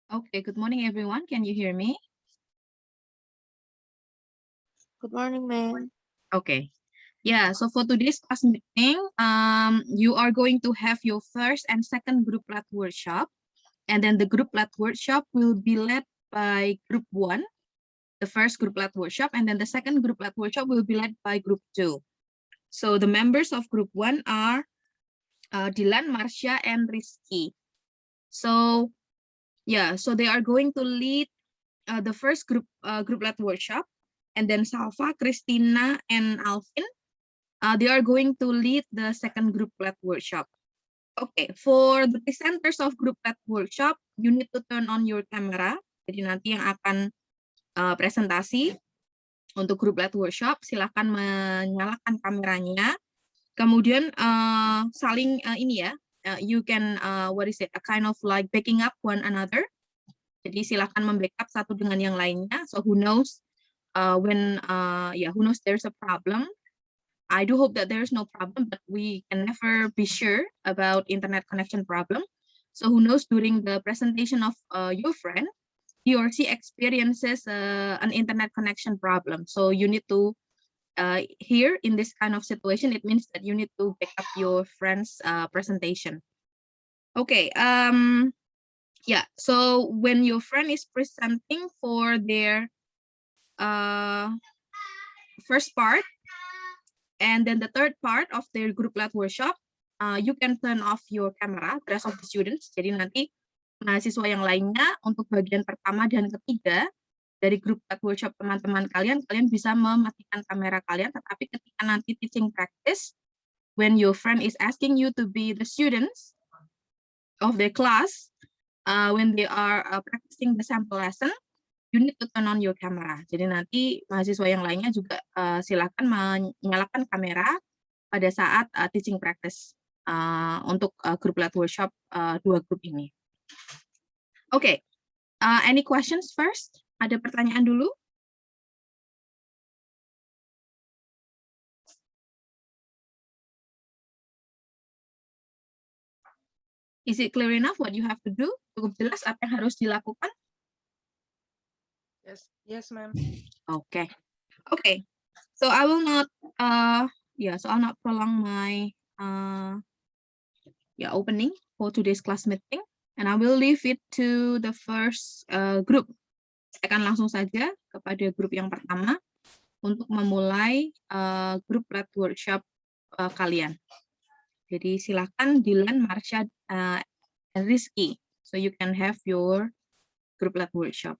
Okay, good morning, everyone. Can you hear me? Good morning, ma'am. Okay. Yeah, so for today's class meeting, you are going to have your first and second group led workshop. And then the group led workshop will be led by group 1, the first group led workshop, and then the second group led workshop will be led by group 2. So the members of group 1 are Dylan, Marcia, and Rizky. So yeah, so they are going to lead the first group led workshop, and then Salva, Christina, and Alvin, they are going to lead the second group led workshop. Okay, for the presenters of group led workshop, you need to turn on your camera. Jadi nanti yang akan presentasi untuk group led workshop, silakan menyalakan kameranya. Kemudian saling ini ya, you can what is it, a kind of like backing up one another. Jadi silakan membackup satu dengan yang lainnya. So who knows when who knows there's a problem. I do hope that there's no problem, but we can never be sure about internet connection problem. So who knows, during the presentation of your friend, he or she experiences an internet connection problem. So you need to, here in this kind of situation, it means that you need to back up your friend's presentation. Okay, so when your friend is presenting for their first part, and then the third part of their group led workshop, you can turn off your camera, the rest of the students. Jadi nanti mahasiswa yang lainnya untuk bagian pertama dan ketiga dari group led workshop teman-teman kalian bisa mematikan kamera kalian, tetapi ketika nanti teaching practice, when your friend is asking you to be the students of their class, when they are practicing the sample lesson, you need to turn on your camera. Jadi nanti mahasiswa yang lainnya juga silakan menyalakan kamera pada saat teaching practice untuk group led workshop dua grup ini. Oke, any questions first? Ada pertanyaan dulu? Is it clear enough what you have to do? Cukup jelas apa yang harus dilakukan? Yes, ma'am. Okay. So I will not, I'll not prolong my opening for today's class meeting, and I will leave it to the first group. Saya akan langsung saja kepada grup yang pertama untuk memulai group led workshop kalian. Jadi silakan Dylan, Marcia, and Rizky, so you can have your group led workshop.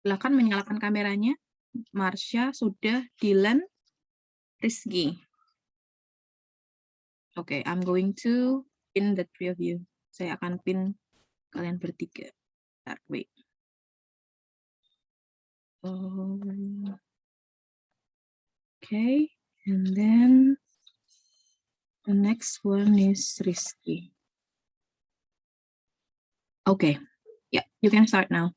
Silakan menyalakan kameranya. Marcia sudah, Dylan, Rizky. Okay, I'm going to pin the three of you. Saya akan pin kalian bertiga. Wait. Okay, and then the next one is Rizky. Okay, yeah, you can start now.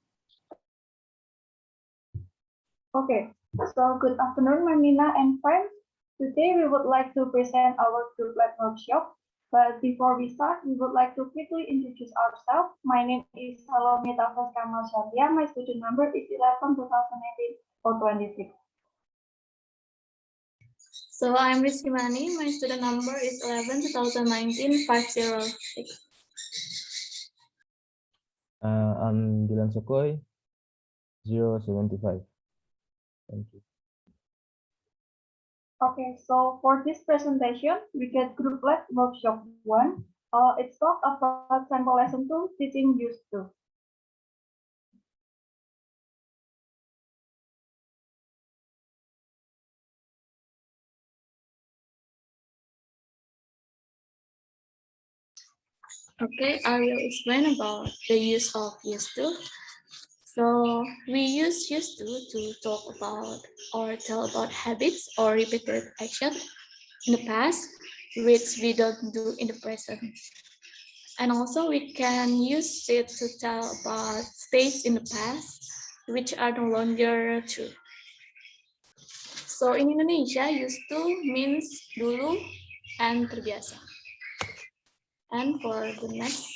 Okay, so good afternoon, Manina and friends. Today we would like to present our group led workshop. But before we start, we would like to quickly introduce ourselves. My name is Salome Tafas Kamal Shadia. My student number is 11-2019-426. So I'm Rizky Mani. My student number is 11-2019-506. I'm Dylan Sokoy, 075. Thank you. Okay, so for this presentation, we get group led workshop 1. It's talk about sample lesson 2, teaching used to. Okay, I will explain about the use of used to. So we use used to talk about or tell about habits or repeated action in the past, which we don't do in the present. And also we can use it to tell about states in the past, which are no longer true. So in Indonesia, used to means dulu and terbiasa. And for the next.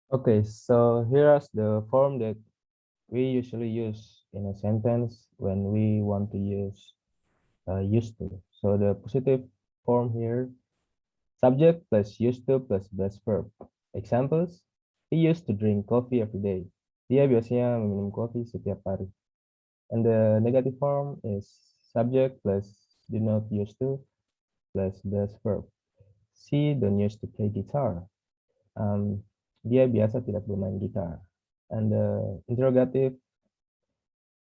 Okay, so here is the form that we usually use in a sentence when we want to use used to. So the positive form here, subject plus used to plus base verb. Examples, he used to drink coffee every day. Dia biasanya minum kopi setiap hari. And the negative form is subject plus do not used to plus base verb. She don't used to play guitar. Dia biasa tidak bermain gitar. And the interrogative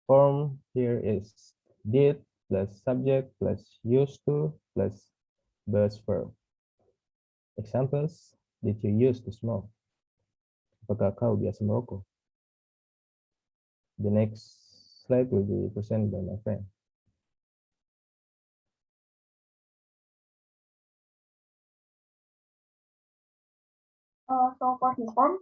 form here is did plus subject plus used to plus base verb. Examples, did you used to smoke? Apakah kau biasa merokok? The next slide will be presented by my friend. So for this form,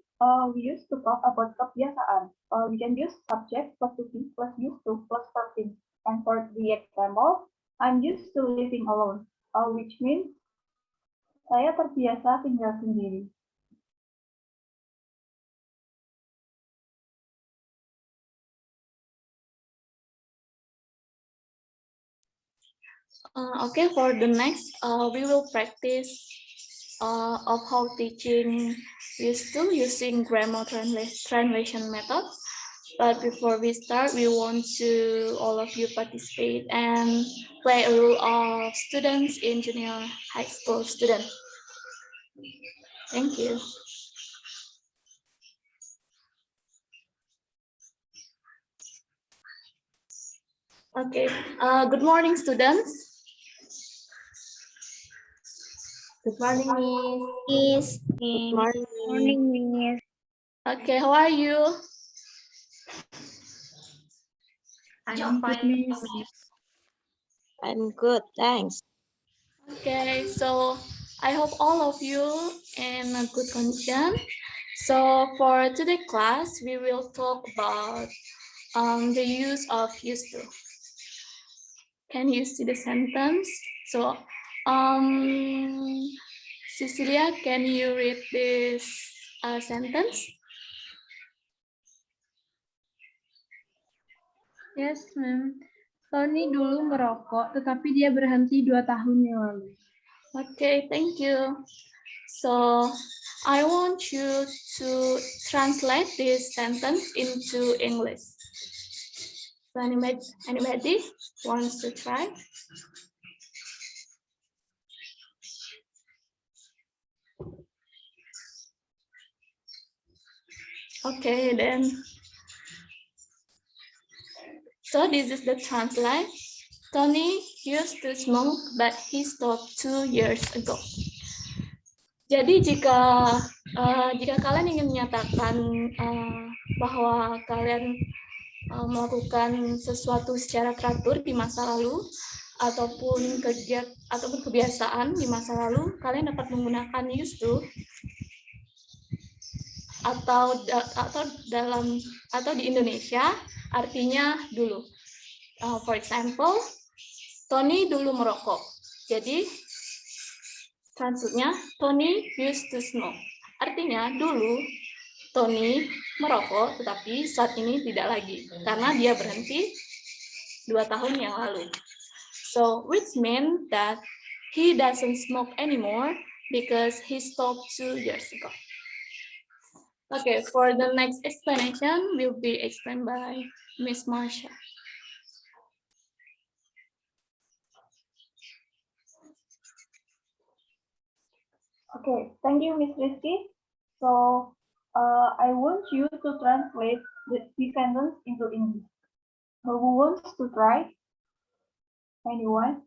we used to talk about kebiasaan. We can use subject plus to be plus used to plus person. And for the example, I'm used to living alone, which means saya terbiasa tinggal sendiri. Okay, for the next, we will practice of how teaching used to using grammar translation method. But before we start, we want to all of you participate and play a role of students in junior high school student. Thank you. Okay, good morning, students. Good morning, Miss. Good morning, Miss. Okay, how are you? I'm fine, Miss. I'm good, thanks. Okay, so I hope all of you in a good condition. So for today's class, we will talk about the use of used to. Can you see the sentence? So, Cecilia, can you read this sentence? Yes, ma'am. Tony dulu merokok, tetapi dia berhenti 2 tahun yang lalu. Okay, thank you. So, I want you to translate this sentence into English. So, anybody wants to try? Okay, then. So this is the translate. Tony used to smoke, but he stopped 2 years ago. Jadi jika kalian ingin menyatakan bahwa kalian melakukan sesuatu secara teratur di masa lalu ataupun kebiasaan di masa lalu, kalian dapat menggunakan used to atau di Indonesia artinya dulu. For example, Tony dulu merokok. Jadi translate-nya Tony used to smoke. Artinya dulu Tony merokok, tetapi saat ini tidak lagi karena dia berhenti 2 tahun yang lalu. So which means that he doesn't smoke anymore because he stopped 2 years ago. Okay, for the next explanation will be explained by Miss Marsha. Okay, thank you, Miss Rizky. So, I want you to translate the sentence into English. Who wants to try? Anyone?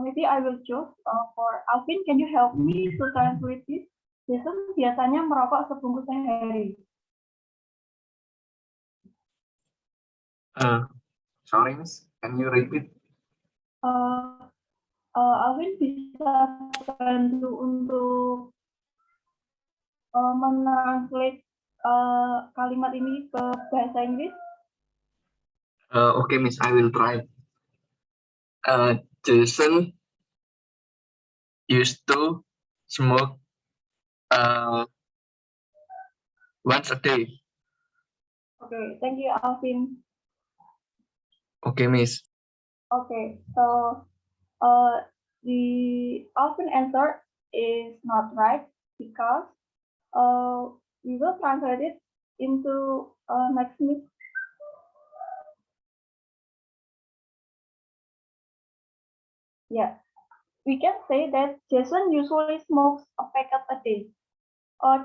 Maybe I will choose for Alvin. Can you help me to translate this? Jason biasanya merokok sebungkus sehari. Sorry, Miss. Can you repeat? Alvin bisa bantu untuk mentranslate kalimat ini ke bahasa Inggris? Okay, Miss. I will try. Jason used to smoke once a day. Okay, thank you, Alvin. Okay, Miss. Okay, so the Alvin answer is not right because we will translate it into next week. Yeah, we can say that Jason usually smokes a packet a day.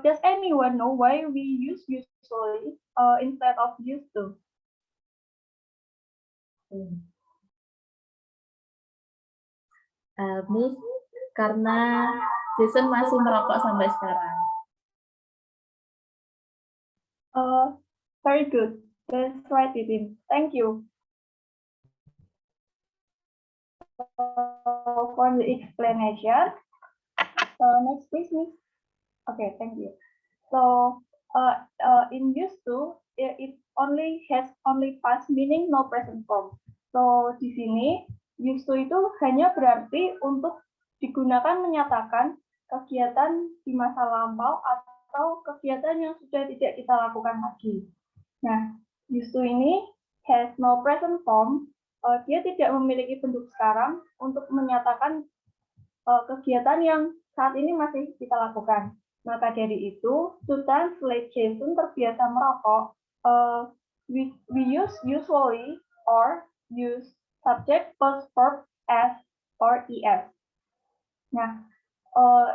Does anyone know why we use usually instead of used to? Miss, karena Jason masih merokok sampai sekarang. Very good. That's right, Titin. Thank you. For the explanation. Next, please, Miss. Okay, thank you. So, in used to, it only has only past meaning, no present form. So, di sini used to itu hanya berarti untuk digunakan menyatakan kegiatan di masa lampau atau kegiatan yang sudah tidak kita lakukan lagi. Nah, used to ini has no present form. Dia tidak memiliki bentuk sekarang untuk menyatakan kegiatan yang saat ini masih kita lakukan. Maka dari itu, to translate Jason terbiasa merokok, we use usually or use subject plus verb as or es. Nah,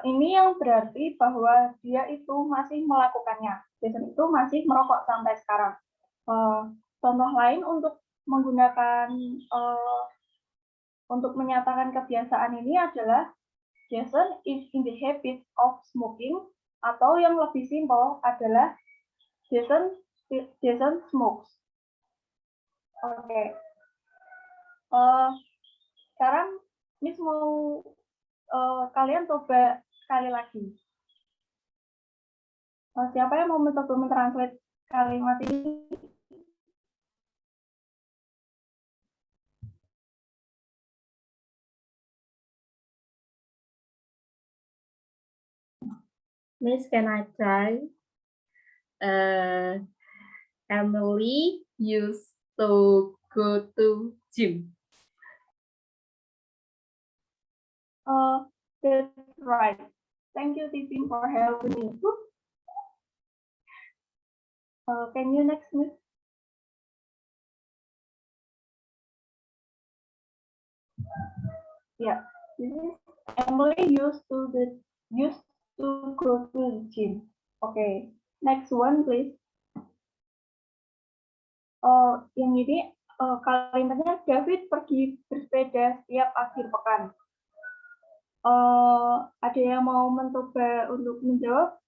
ini yang berarti bahwa dia itu masih melakukannya. Jason itu masih merokok sampai sekarang. Contoh lain untuk menggunakan untuk menyatakan kebiasaan ini adalah Jason is in the habit of smoking, atau yang lebih simpel adalah Jason smokes. Oke. Sekarang Miss mau kalian coba sekali lagi. Siapa yang mau mencoba mentranslate kalimat ini? Miss, can I try? Emily used to go to gym. That's right. Thank you, Titin, for helping me. Can you next, Miss? Yeah, this is Emily used to go to the gym. Okay, next one, please. Yang ini kalimatnya David pergi bersepeda setiap akhir pekan. Ada yang mau mencoba untuk menjawab?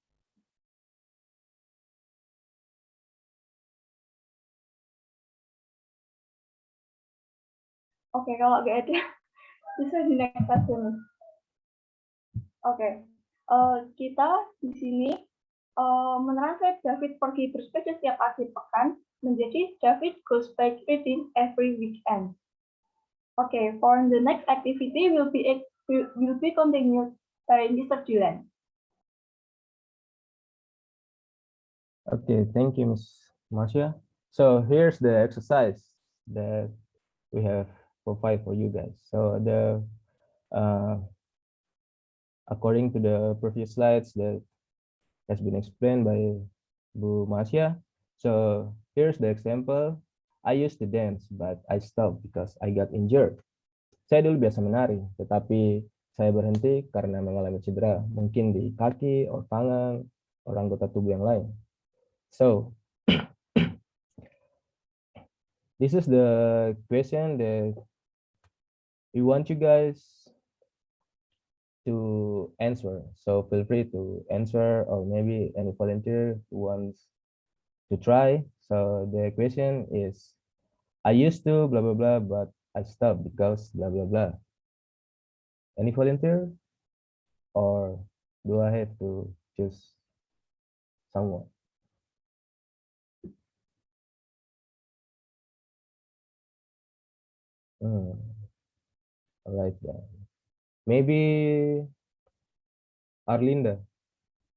Oke, kalau nggak ada, bisa di next session. Oke, kita di sini mentranslate David pergi bersepeda setiap akhir pekan menjadi David goes bike riding every weekend. Okay, for the next activity will be continued by Mr. Dylan. Okay, thank you, Ms. Marcia. So here's the exercise that we have provided for you guys. So according to the previous slides that has been explained by Bu Marcia. So here's the example. I used to dance, but I stopped because I got injured. Saya dulu biasa menari, tetapi saya berhenti karena mengalami cedera, mungkin di kaki, atau tangan, atau anggota tubuh yang lain. So this is the question that we want you guys to answer. So feel free to answer, or maybe any volunteer who wants to try. So the question is, I used to blah blah blah, but I stopped because blah blah blah. Any volunteer, or do I have to choose someone? Hmm. All right then. Maybe Arlinda.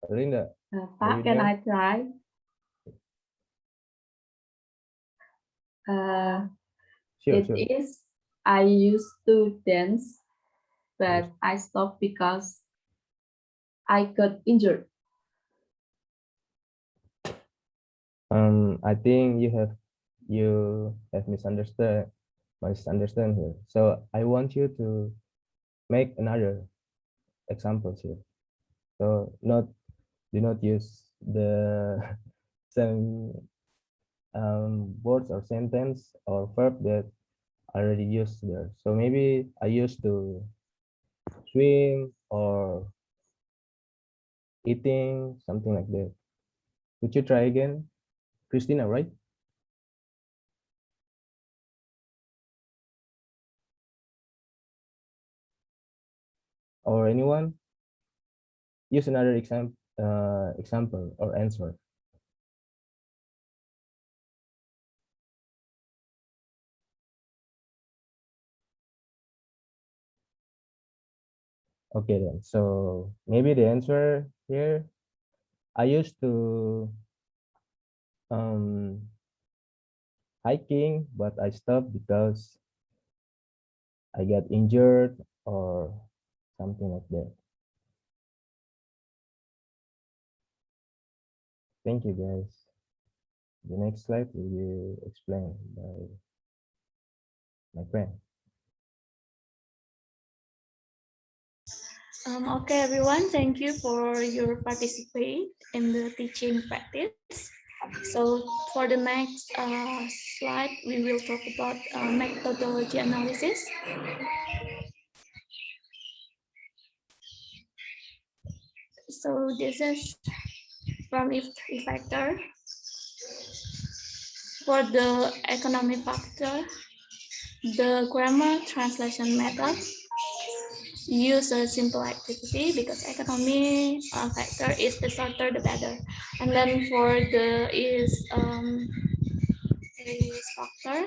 Arlinda, are you Pak, can there? I try? Sure, It sure. is, I used to dance, but I stopped because I got injured. I think you have misunderstood here. So I want you to make another examples here. So do not use the same words or sentence or verb that already used there. So maybe I used to swim or eating, something like that. Would you try again, Christina, right? Or anyone? Use another example or answer. Okay then. So maybe the answer here, I used to hiking, but I stopped because I got injured or something like that. Thank you guys. The next slide will be explained by my friend. Okay, everyone, thank you for your participate in the teaching practice. So for the next slide, we will talk about methodology analysis. So this is from effector. For the economic factor, the grammar translation method use a simple activity because economy factor is the shorter the better. And then for the is factor,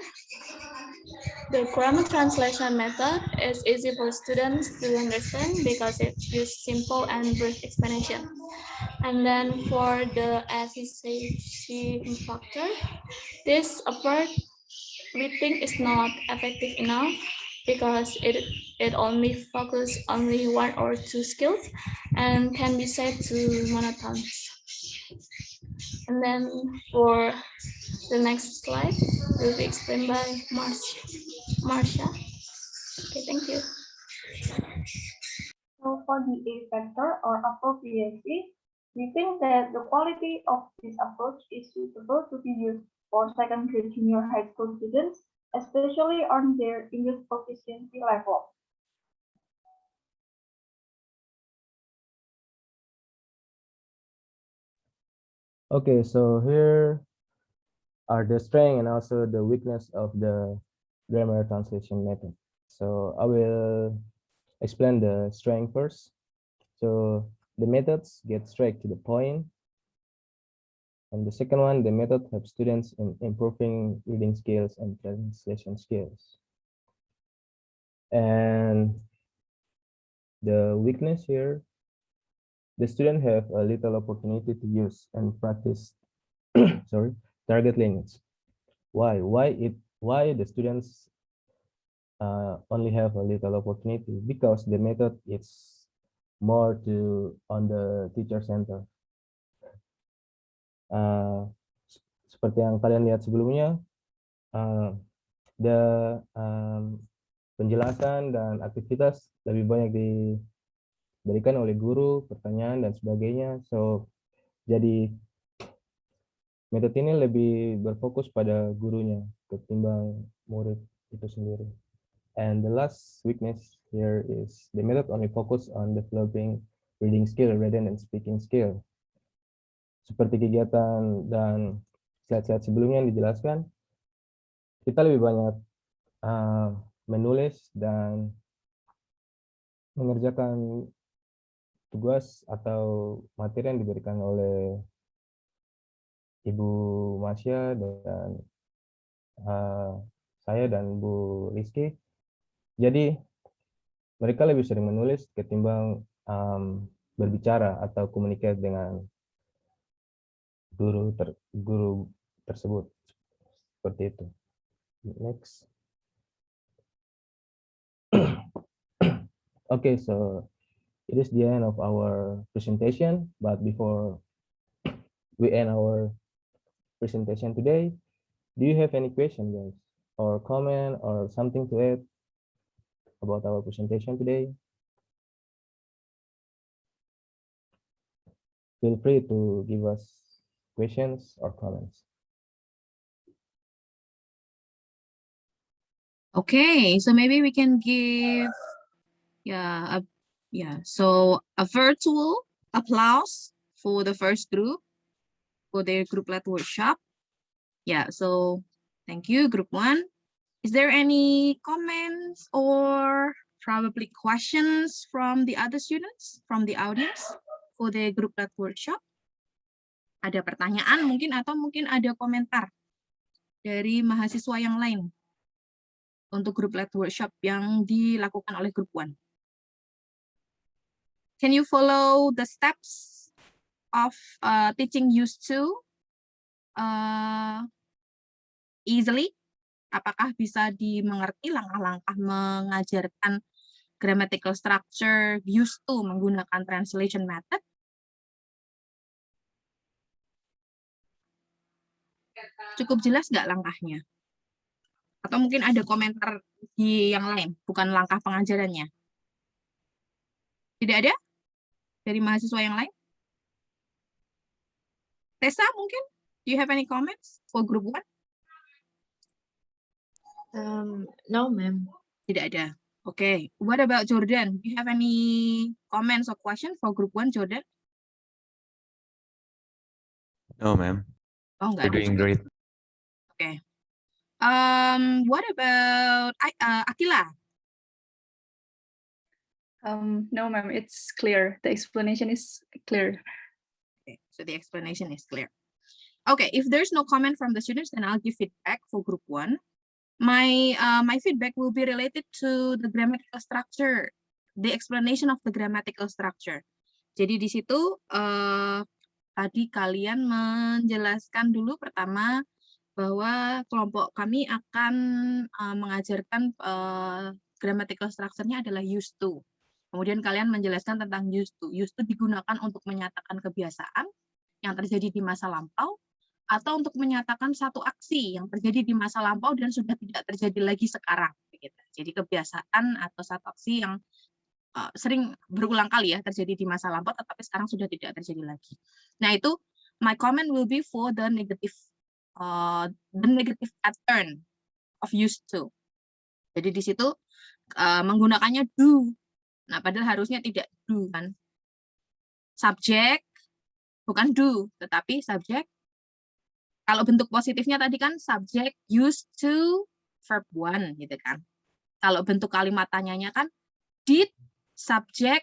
the grammar translation method is easy for students to understand because it uses simple and brief explanation. And then for the efficiency factor, this approach we think is not effective enough because it only focuses only one or two skills and can be set to monotonous. And then for the next slide will be explained by Marcia. Okay, thank you. So for the A factor or appropriacy, we think that the quality of this approach is suitable to be used for secondary junior high school students, especially on their English proficiency level. Okay, so here are the strength and also the weakness of the grammar translation method. So I will explain the strength first. So the methods get straight to the point. And the second one, the method helps students in improving reading skills and translation skills. And the weakness here, the student have a little opportunity to use and practice sorry, target language. Why the students only have a little opportunity? Because the method is more on the teacher center. Seperti yang kalian lihat sebelumnya, the penjelasan dan aktivitas lebih banyak diberikan oleh guru, pertanyaan dan sebagainya. So jadi metode ini lebih berfokus pada gurunya ketimbang murid itu sendiri. And the last weakness here is the method only focus on developing reading skill rather than speaking skill. Seperti kegiatan dan slide-slide sebelumnya yang dijelaskan, kita lebih banyak menulis dan mengerjakan tugas atau materi yang diberikan oleh Ibu Masya dan saya dan Bu Rizky. Jadi mereka lebih sering menulis ketimbang berbicara atau komunikasi dengan guru tersebut. Seperti itu. Next. Okay, so it is the end of our presentation, but before we end our presentation today, do you have any question, guys, or comment or something to add about our presentation today? Feel free to give us questions or comments. Okay, so maybe we can give, so a virtual applause for the first group for their group-led workshop. Yeah, so thank you, group 1. Is there any comments or probably questions from the other students, from the audience for the group-led workshop? Ada pertanyaan mungkin atau mungkin ada komentar dari mahasiswa yang lain untuk group-led workshop yang dilakukan oleh group 1. Can you follow the steps of teaching used to easily? Apakah bisa dimengerti langkah-langkah mengajarkan grammatical structure used to menggunakan translation method? Cukup jelas nggak langkahnya? Atau mungkin ada komentar di yang lain, bukan langkah pengajarannya? Tidak ada? Dari mahasiswa yang lain? Tessa mungkin? Do you have any comments for group 1? No, ma'am. Tidak ada. Okay. What about Jordan? Do you have any comments or questions for group 1, Jordan? No, ma'am. Oh, You're enggak ada doing juga. great. Okay. What about Akila? No, ma'am, it's clear. The explanation is clear. Okay, so the explanation is clear. Okay, if there's no comment from the students, then I'll give feedback for group 1. My feedback will be related to the grammatical structure, the explanation of the grammatical structure. Jadi di situ tadi kalian menjelaskan dulu pertama bahwa kelompok kami akan mengajarkan grammatical structure-nya adalah used to. Kemudian kalian menjelaskan tentang used to. Used to digunakan untuk menyatakan kebiasaan yang terjadi di masa lampau, atau untuk menyatakan satu aksi yang terjadi di masa lampau dan sudah tidak terjadi lagi sekarang. Jadi kebiasaan atau satu aksi yang sering berulang kali ya terjadi di masa lampau, tetapi sekarang sudah tidak terjadi lagi. Nah itu, my comment will be for the negative pattern of used to. Jadi di situ menggunakannya do. Nah padahal harusnya tidak do kan. Subjek bukan do, tetapi subjek. Kalau bentuk positifnya tadi kan subject used to verb 1 gitu kan. Kalau bentuk kalimat tanyanya kan did subject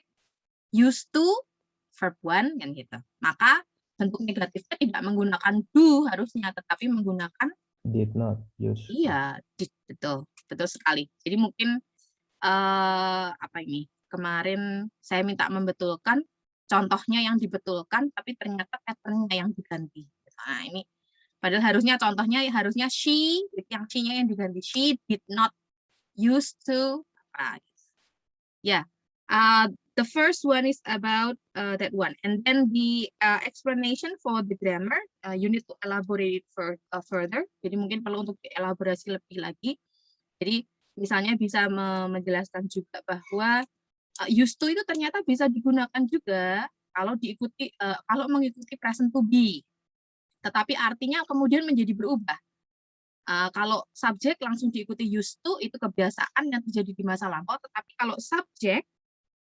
used to verb 1 kan gitu. Maka bentuk negatifnya tidak menggunakan do harusnya, tetapi menggunakan Did not use. Iya, did, betul sekali. Jadi mungkin kemarin saya minta membetulkan contohnya yang dibetulkan, tapi ternyata pattern-nya yang diganti. Nah ini padahal harusnya contohnya harusnya she, yang she-nya yang diganti. She did not used to. Yeah, the first one is about that one, and then the explanation for the grammar, you need to elaborate it further. Jadi mungkin perlu untuk dielaborasi lebih lagi. Jadi misalnya bisa menjelaskan juga bahwa used to itu ternyata bisa digunakan juga kalau kalau mengikuti present to be. Tetapi artinya kemudian menjadi berubah. Kalau subjek langsung diikuti used to, itu kebiasaan yang terjadi di masa lampau. Tetapi kalau subjek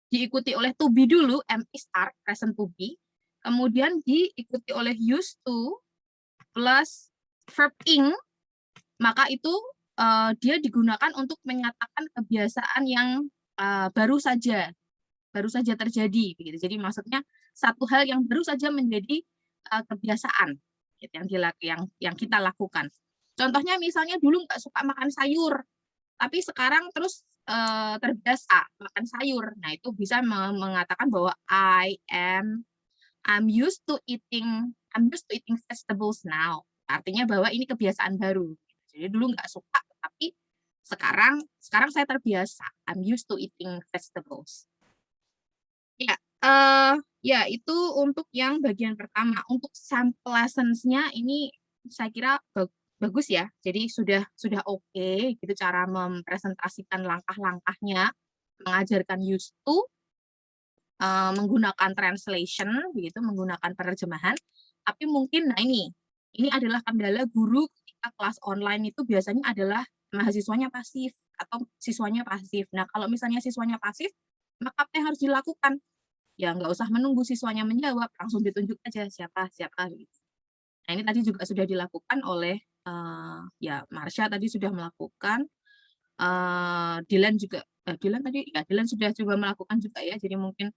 diikuti oleh to be dulu, am is are, present to be, kemudian diikuti oleh used to plus verb ing, maka itu dia digunakan untuk menyatakan kebiasaan yang baru saja terjadi. Begitu. Jadi maksudnya satu hal yang baru saja menjadi kebiasaan gitu, yang kita lakukan. Contohnya misalnya dulu nggak suka makan sayur, tapi sekarang terus terbiasa makan sayur. Nah, itu bisa mengatakan bahwa I'm used to eating vegetables now. Artinya bahwa ini kebiasaan baru. Jadi dulu nggak suka, tapi sekarang saya terbiasa. I'm used to eating vegetables. Ya, ya itu untuk yang bagian pertama. Untuk sample lessons-nya ini saya kira bagus ya. Jadi sudah oke gitu cara mempresentasikan langkah-langkahnya, mengajarkan used to, menggunakan translation begitu, menggunakan penerjemahan. Tapi mungkin nah ini adalah kendala guru ketika kelas online itu biasanya adalah mahasiswanya pasif atau siswanya pasif. Nah, kalau misalnya siswanya pasif, maka apa yang harus dilakukan? Ya nggak usah menunggu siswanya menjawab, langsung ditunjuk aja siapa gitu. Nah, ini tadi juga sudah dilakukan oleh ya Marsha tadi sudah melakukan, Dylan juga, Dylan sudah juga melakukan juga ya. Jadi mungkin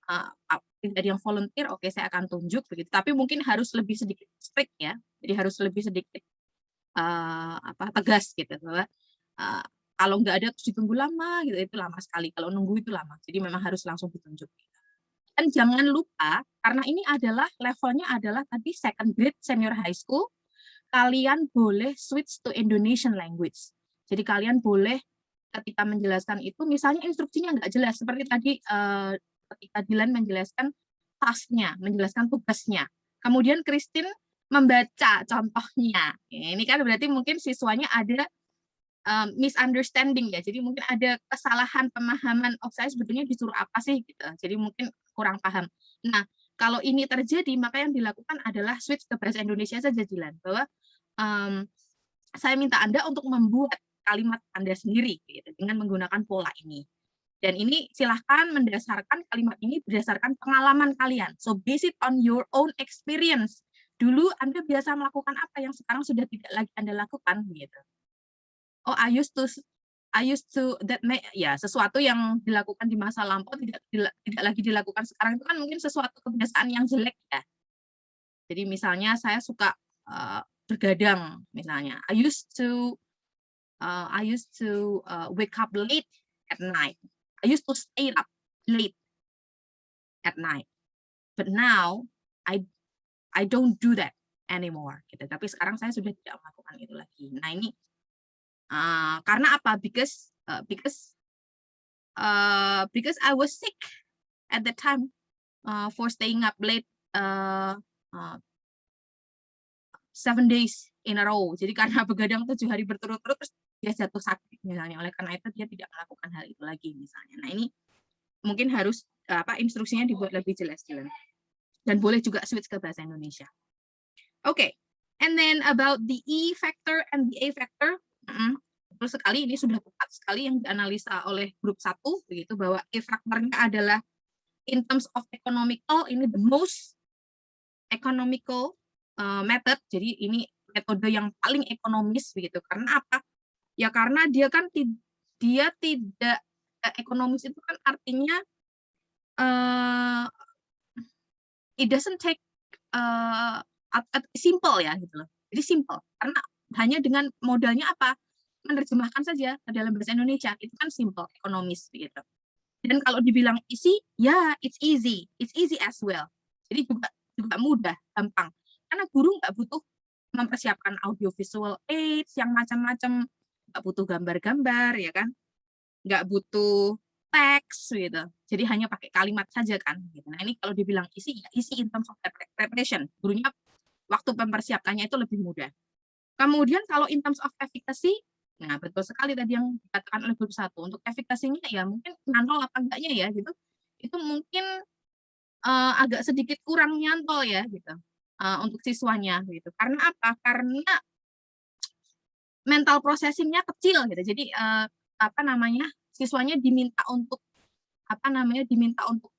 ada yang volunteer, oke saya akan tunjuk begitu. Tapi mungkin harus lebih sedikit strict ya. Jadi harus lebih sedikit tegas gitu bahwa kalau nggak ada terus ditunggu lama gitu, itu lama sekali. Kalau nunggu itu lama. Jadi memang harus langsung ditunjuk. Dan jangan lupa, karena ini adalah levelnya adalah tadi second grade senior high school, kalian boleh switch to Indonesian language. Jadi kalian boleh ketika menjelaskan itu, misalnya instruksinya nggak jelas, seperti tadi ketika Dylan menjelaskan tasknya, menjelaskan tugasnya. Kemudian Christine membaca contohnya. Ini kan berarti mungkin siswanya ada misunderstanding ya. Jadi mungkin ada kesalahan pemahaman, oh saya sebetulnya disuruh apa sih gitu. Jadi mungkin kurang paham. Nah, kalau ini terjadi, maka yang dilakukan adalah switch ke bahasa Indonesia saja, Jilan. Bahwa saya minta Anda untuk membuat kalimat Anda sendiri gitu, dengan menggunakan pola ini. Dan ini silahkan mendasarkan kalimat ini berdasarkan pengalaman kalian. So base it on your own experience. Dulu Anda biasa melakukan apa yang sekarang sudah tidak lagi Anda lakukan gitu. Oh, I used to ya sesuatu yang dilakukan di masa lampau tidak lagi dilakukan sekarang, itu kan mungkin sesuatu kebiasaan yang jelek ya. Jadi misalnya saya suka bergadang misalnya. I used to wake up late at night. I used to stay up late at night. But now I don't do that anymore gitu. Tapi sekarang saya sudah tidak melakukan itu lagi. Nah, ini karena apa? Because I was sick at the time for staying up late 7 days in a row. Jadi karena begadang 7 hari berturut-turut terus dia jatuh sakit misalnya. Oleh karena itu dia tidak melakukan hal itu lagi misalnya. Nah, ini mungkin harus instruksinya dibuat lebih jelas. Dan boleh juga switch ke bahasa Indonesia. Oke. And then about the E factor and the A factor. Betul sekali, ini sudah tepat sekali yang dianalisa oleh grup 1 begitu, bahwa E faktornya adalah in terms of economical, ini the most economical method. Jadi ini metode yang paling ekonomis begitu. Karena apa? Ya karena dia kan dia tidak ekonomis, itu kan artinya it doesn't take simple ya gitu loh. Jadi simple karena hanya dengan modalnya apa? Menerjemahkan saja ke dalam bahasa Indonesia, itu kan simple, ekonomis gitu. Dan kalau dibilang easy, ya it's easy as well. Jadi juga mudah, gampang. Karena guru nggak butuh mempersiapkan audiovisual aids yang macam-macam, nggak butuh gambar-gambar ya kan, nggak butuh teks gitu. Jadi hanya pakai kalimat saja kan. Gitu. Nah ini kalau dibilang easy, ya easy in terms of preparation. Gurunya waktu mempersiapkannya itu lebih mudah. Kemudian kalau in terms of efficacy, nah betul sekali tadi yang dikatakan oleh grup 1. Untuk efikasinya ya mungkin nyantol apa enggaknya ya gitu. Itu mungkin agak sedikit kurang nyantol ya gitu. Untuk siswanya gitu. Karena apa? Karena mental processing-nya kecil gitu. Jadi siswanya diminta untuk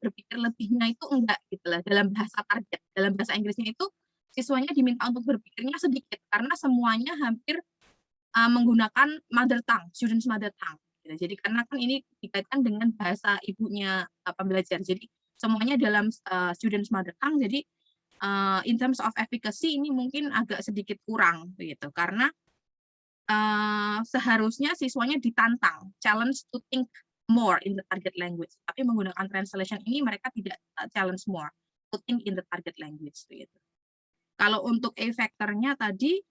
berpikir lebihnya itu enggak gitu lah dalam bahasa target. Dalam bahasa Inggrisnya itu siswanya diminta untuk berpikirnya sedikit karena semuanya hampir menggunakan mother tongue, students mother tongue. Gitu. Jadi karena kan ini dikaitkan dengan bahasa ibunya pembelajar. Jadi semuanya dalam students mother tongue. Jadi in terms of efficacy ini mungkin agak sedikit kurang begitu karena seharusnya siswanya ditantang, challenge to think more in the target language. Tapi menggunakan translation ini mereka tidak challenge more to think in the target language begitu. Kalau untuk A factor-nya tadi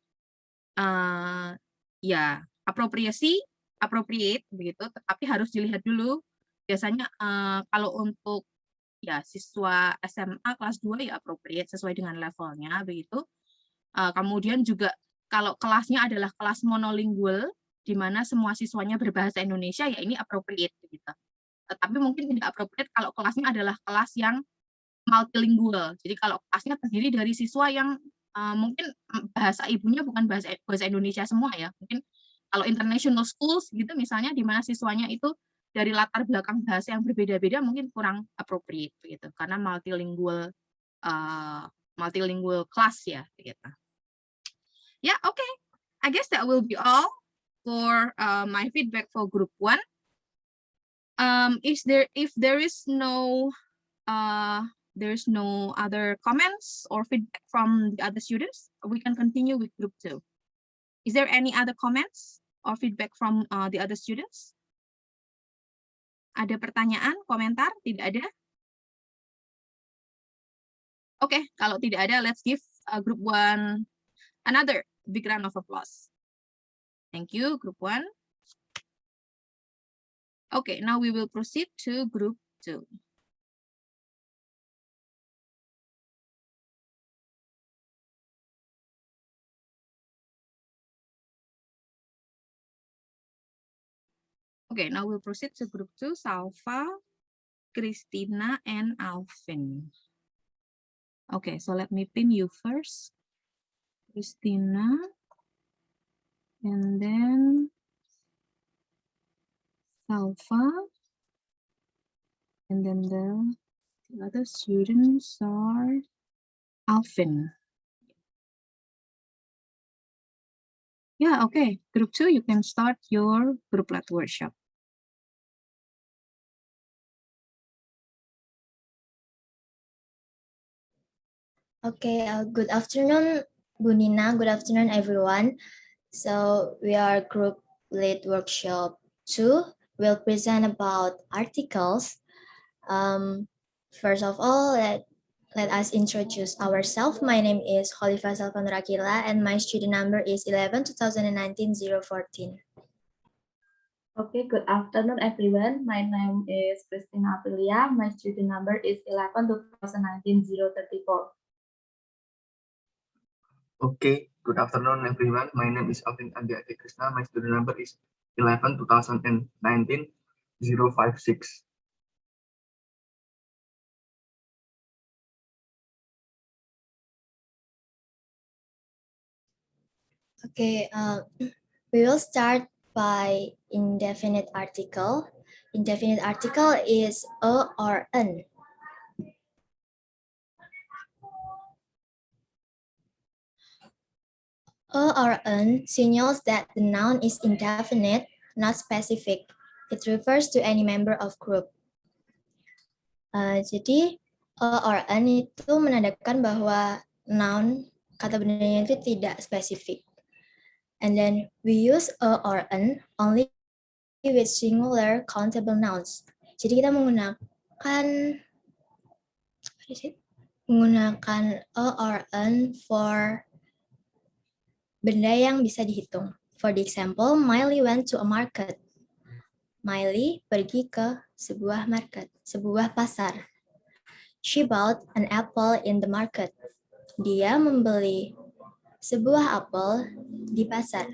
ya appropriate begitu, tetapi harus dilihat dulu. Biasanya kalau untuk ya siswa SMA kelas 2 ya appropriate sesuai dengan levelnya begitu. Kemudian juga kalau kelasnya adalah kelas monolingual di mana semua siswanya berbahasa Indonesia ya ini appropriate begitu. Tetapi mungkin tidak appropriate kalau kelasnya adalah kelas yang multilingual. Jadi kalau kelasnya terdiri dari siswa yang mungkin bahasa ibunya bukan bahasa Indonesia semua ya. Mungkin kalau international schools gitu misalnya di mana siswanya itu dari latar belakang bahasa yang berbeda-beda mungkin kurang appropriate begitu karena multilingual class ya begitu. Yeah, okay. I guess that will be all for my feedback for group 1. If there is no other comments or feedback from the other students, we can continue with group 2. Is there any other comments or feedback from the other students? Ada pertanyaan, komentar? Tidak ada? Oke, kalau tidak ada, let's give group 1 another big round of applause. Thank you, group 1. Okay, now we will proceed to group 2. Okay, now we'll proceed to group 2, Salva, Christina, and Alvin. Okay, so let me pin you first. Christina, and then Salva, and then the other students are Alvin. Yeah, okay. Group 2, you can start your grouplet workshop. Okay, good afternoon, Bu Nina. Good afternoon, everyone. So we are group lead workshop 2. We'll present about articles. First of all, let us introduce ourselves. My name is Khalifa Salvanrakila and my student number is 11-2019-014. Okay, good afternoon, everyone. My name is Christina Aprilia. My student number is 11-2019-034. Okay, good afternoon, everyone. My name is Alvin Andi Adi Krishna. My student number is 11-2019-056. Okay, we will start by indefinite article. Indefinite article is a or an. A or an signals that the noun is indefinite, not specific. It refers to any member of group. Jadi a or an itu menandakan bahwa noun kata benarnya itu tidak spesifik. And then we use a or an only with singular countable nouns. Jadi kita menggunakan a or an for benda yang bisa dihitung. For the example, Miley went to a market. Miley pergi ke sebuah market, sebuah pasar. She bought an apple in the market. Dia membeli sebuah apel di pasar.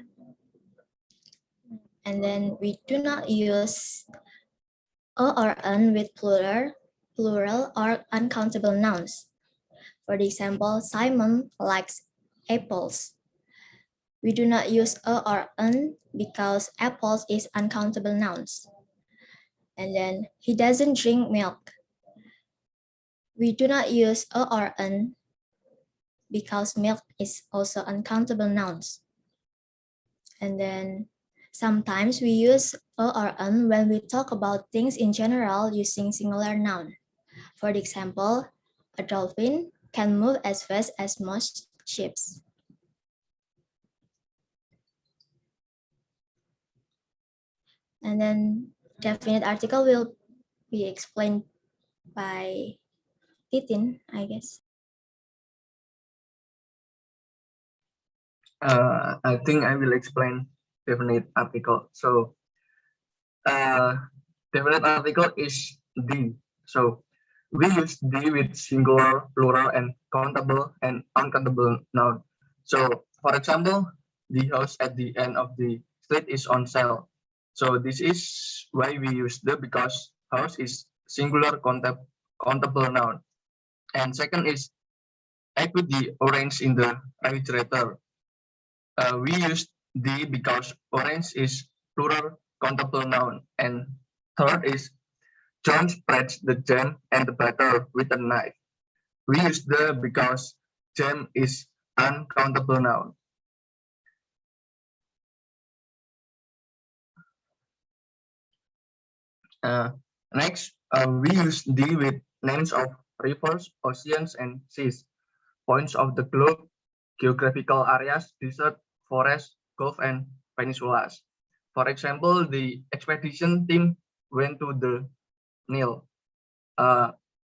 And then we do not use a or an with plural or uncountable nouns. For the example, Simon likes apples. We do not use a or an because apples is uncountable nouns. And then he doesn't drink milk. We do not use a or an because milk is also uncountable nouns. And then sometimes we use a or an when we talk about things in general using singular noun. For example, a dolphin can move as fast as most ships. And then definite article will be explained by Titin, I guess. I think I will explain definite article. So definite article is the. So we use the with singular, plural, and countable and uncountable noun. So for example, the house at the end of the street is on sale. So this is why we use the, because house is singular countable noun. And second is I put the orange in the refrigerator. We use the because orange is plural countable noun. And third is John spreads the jam and the butter with a knife. We use the because jam is uncountable noun. Next, we use the with names of rivers, oceans, and seas, points of the globe, geographical areas, desert, forest, gulf, and peninsulas. For example, the expedition team went to the Nile.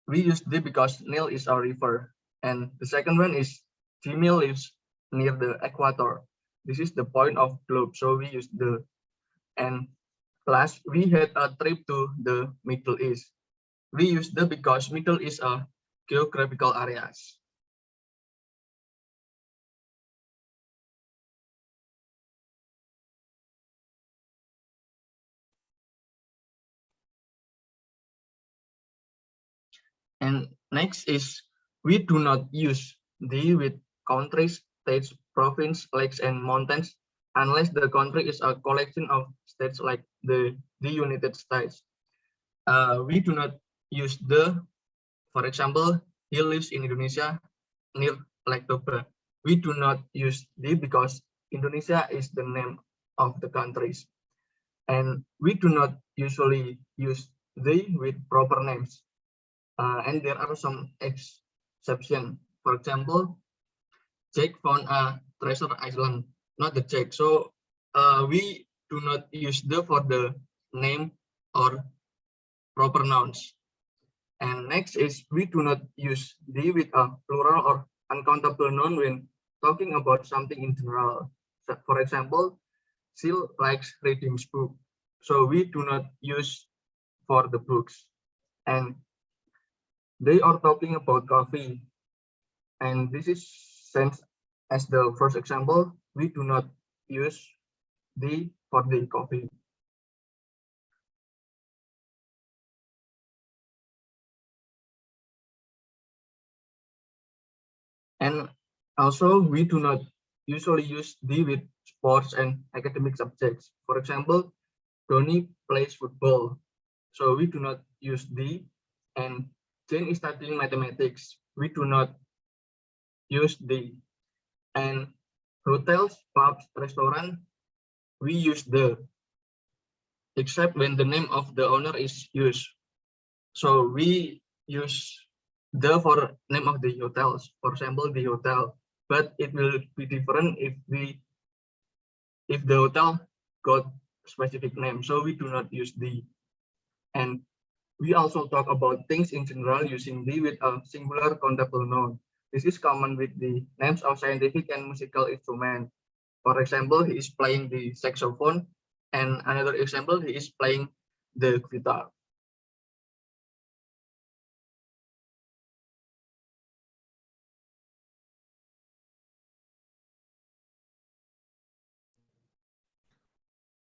We use the because Nile is a river. And the second one is Jimmy lives near the equator. This is the point of globe, so we use the. And last, we had a trip to the Middle East. We use the because Middle East are geographical areas. And next is we do not use the with countries, states, province, lakes, and mountains unless the country is a collection of states like the United States. We do not use the, for example, he lives in Indonesia near Lake Toba. We do not use the because Indonesia is the name of the countries. And we do not usually use the with proper names. And there are some exceptions. For example, Jack found a treasure island, not the Jack. So we do not use the for the name or proper nouns. And next is we do not use the with a plural or uncountable noun when talking about something in general. So, for example, she likes reading books. So we do not use for the books. And they are talking about coffee. And this is since as the first example, we do not use the for the coffee. And also, we do not usually use the with sports and academic subjects. For example, Donnie plays football. So we do not use the. And Jane is studying mathematics. We do not use the. And hotels, pubs, restaurant, we use the, except when the name of the owner is used. So we use the for name of the hotels, for example, the hotel, but it will be different if the hotel got specific name. So we do not use the. And we also talk about things in general using the with a singular countable noun. This is common with the names of scientific and musical instruments. For example, he is playing the saxophone, and another example, he is playing the guitar.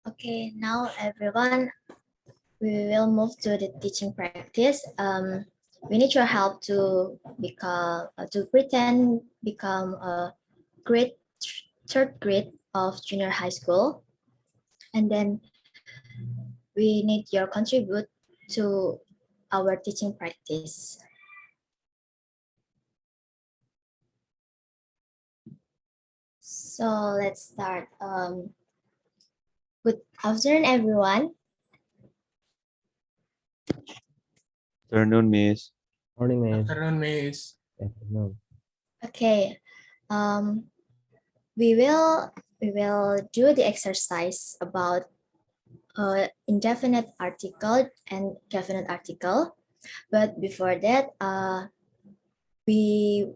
Okay, now everyone, we will move to the teaching practice. We need your help to pretend become a third grade of junior high school. And then we need your contribute to our teaching practice. So let's start. Good afternoon, everyone. Afternoon, Miss. Morning, Miss. Afternoon, Miss. Afternoon. Okay. We will do the exercise about indefinite article and definite article. But before that, we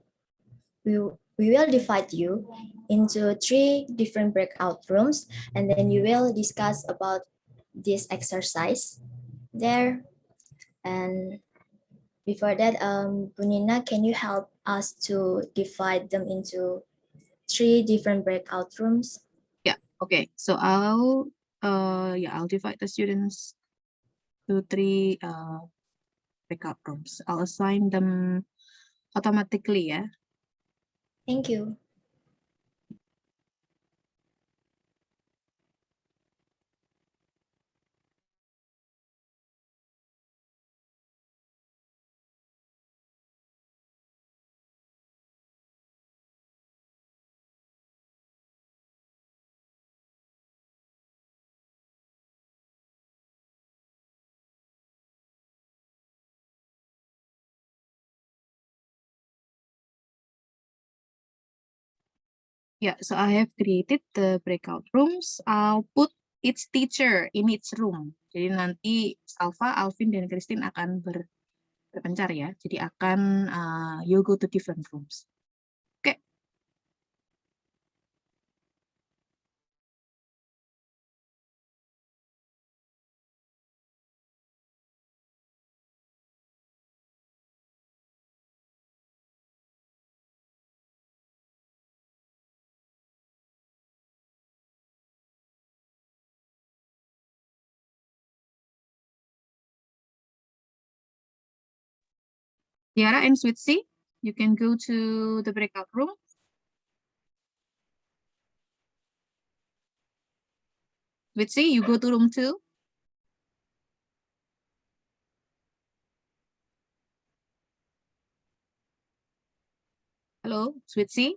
will divide you into 3 different breakout rooms, and then you will discuss about this exercise there. And before that, Bunina, can you help us to divide them into 3 different breakout rooms? Yeah, okay. So I'll divide the students to 3 breakout rooms. I'll assign them automatically, yeah. Thank you. Yeah, so I have created the breakout rooms. I'll put each teacher in each room. Jadi nanti Salva, Alvin, dan Christine akan berpencar ya. Jadi akan you go to different rooms. Oke. Tiara and Switzy, you can go to the breakout room. Switzy, you go to room 2. Hello, Switzy.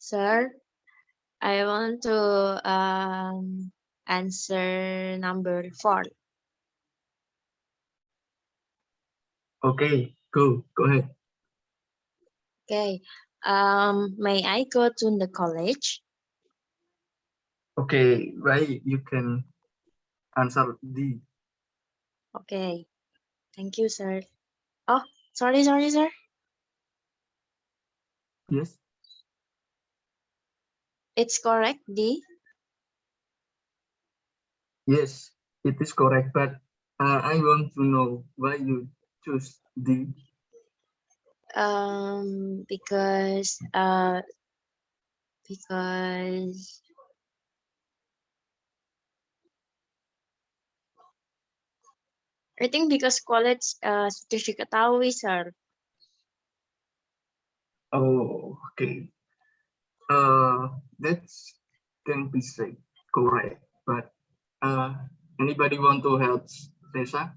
Sir, I want to answer number 4. Okay, go ahead. Okay. May I go to the college? Okay, right, you can answer D. Okay. Thank you, sir. Oh, sorry, sir. Yes. It's correct, D. Yes, it is correct, but I want to know why you choose D. Because I think because college seperti diketahui, sir. Oh, okay. That can be said correct. But anybody want to help Tessa?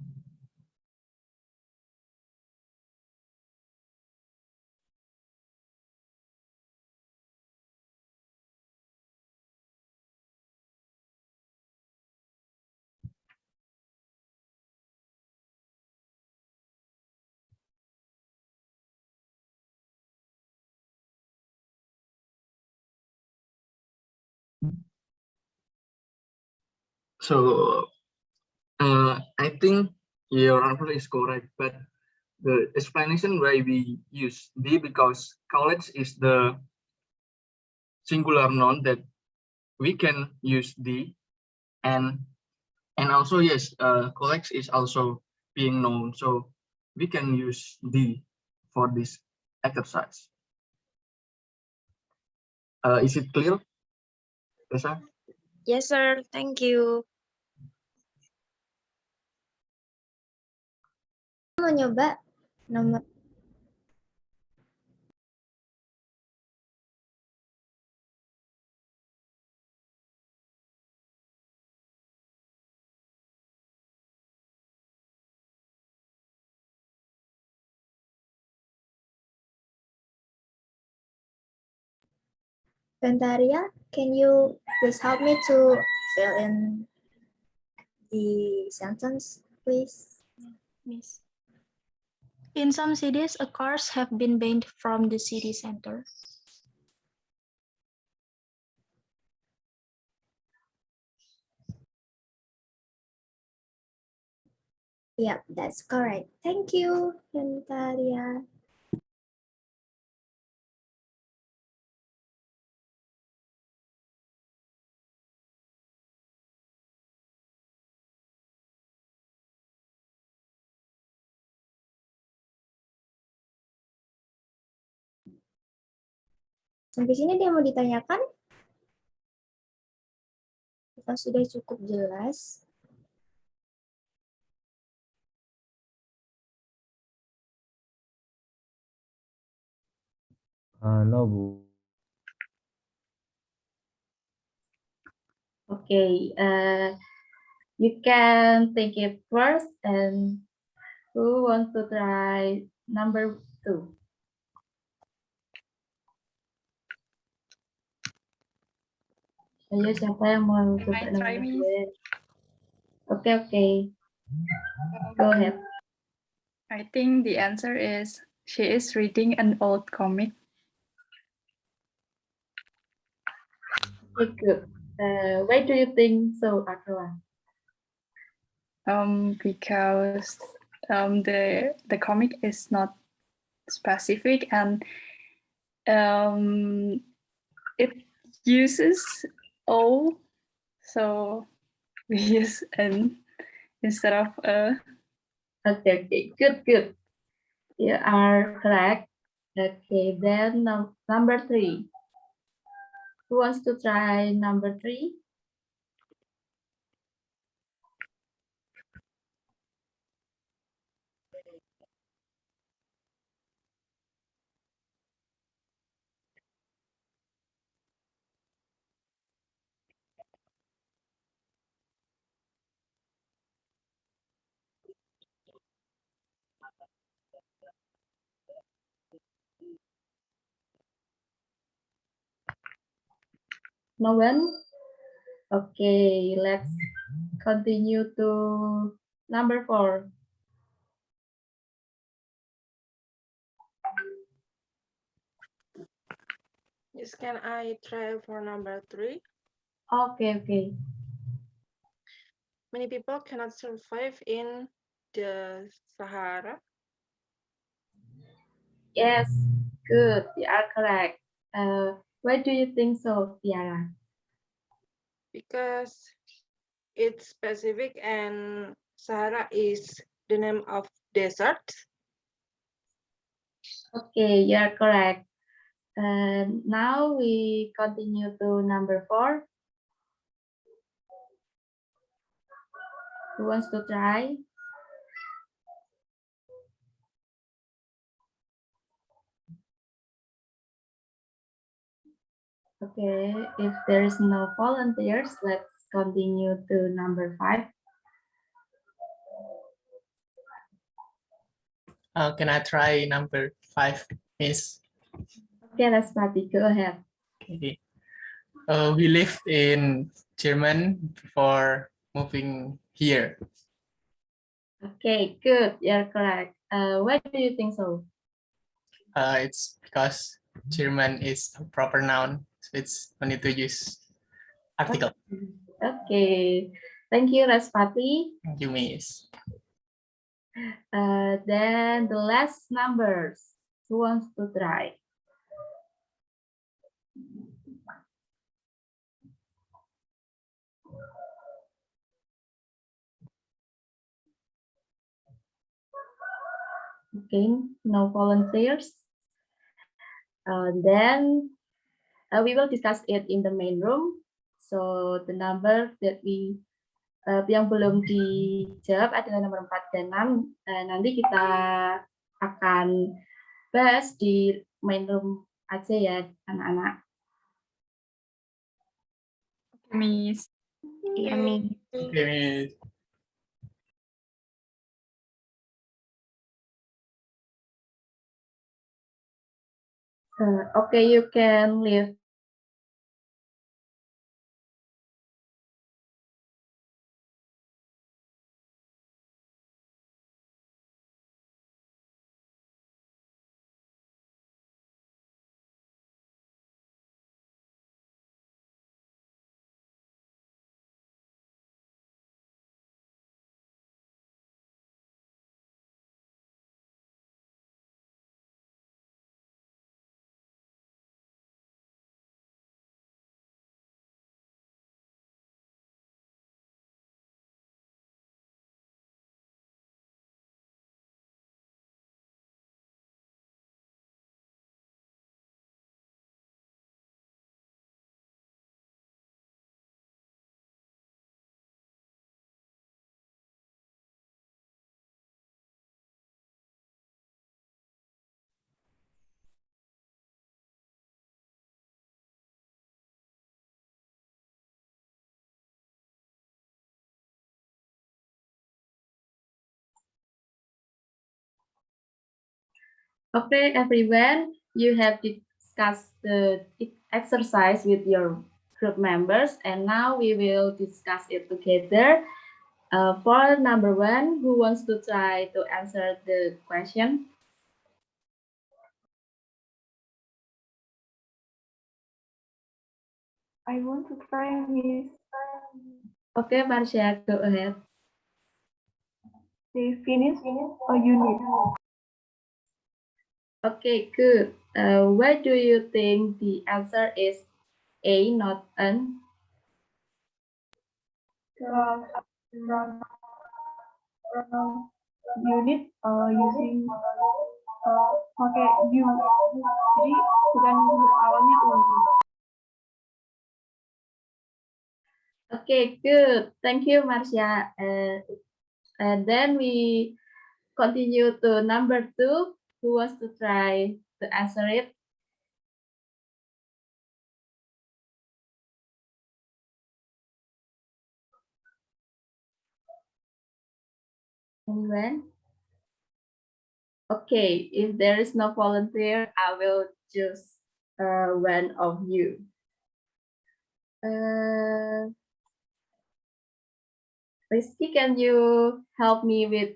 So I think your answer is correct, but the explanation why we use the, because college is the singular noun that we can use the, and also yes, college is also being known, so we can use the for this exercise. Is it clear, Tessa? Yes, sir. Thank you. Mau nyoba nomor Ventaria, can you please help me to fill in the sentence, please? Miss. In some cities, cars have been banned from the city center. Yep, that's correct. Thank you, Ventaria. Sampai sini dia mau ditanyakan? Kita sudah cukup jelas. No, Bu. Okay, you can take it first, and who wants to try number 2? Ayo, siapa yang mau coba I nomor try, Miss? 2? Okay. Go ahead. I think the answer is she is reading an old comic. Okay, good. Why do you think so, Akila? Because the comic is not specific, and it uses O, so we use N instead of a. Okay, good. You are correct. Okay, then number 3. Who wants to try number 3? No one? Okay, let's continue to number 4. Yes, can I try for number 3? Okay. Many people cannot survive in the Sahara. Yes, good. You are correct. Why do you think so, Tiara? Because it's specific and Sahara is the name of desert. Okay, you are correct. Now we continue to number 4. Who wants to try? Okay, if there is no volunteers, let's continue to number 5. Can I try number 5, Miss? Okay, Raspati, go ahead. Okay. We lived in Germany before moving here. Okay, good. You're correct. Why do you think so? It's because German is a proper noun, so it's no need to use article. Okay, thank you, Raspati. Thank you, Miss. Then the last numbers. Who wants to try? Okay, no volunteers. Then we will discuss it in the main room. So the number that we yang belum dijawab adalah nomor 4 dan 6. Nanti kita akan bahas di main room aja ya, anak-anak. Miss. Iya, Miss. Okay, Miss. Okay, you can leave. Okay, everyone, you have discussed the exercise with your group members, and now we will discuss it together. For number 1, who wants to try to answer the question? I want to try, Miss. Okay, Marsha, go ahead. They finish a unit. Okay, good. Why do you think the answer is A, not N? Unit using pakai U, jadi bukan huruf awalnya U. Okay, good. Thank you, Marsha. And then we continue to number 2. Who wants to try to answer it? Anyone? Okay, if there is no volunteer, I will choose one of you. Rizky, can you help me with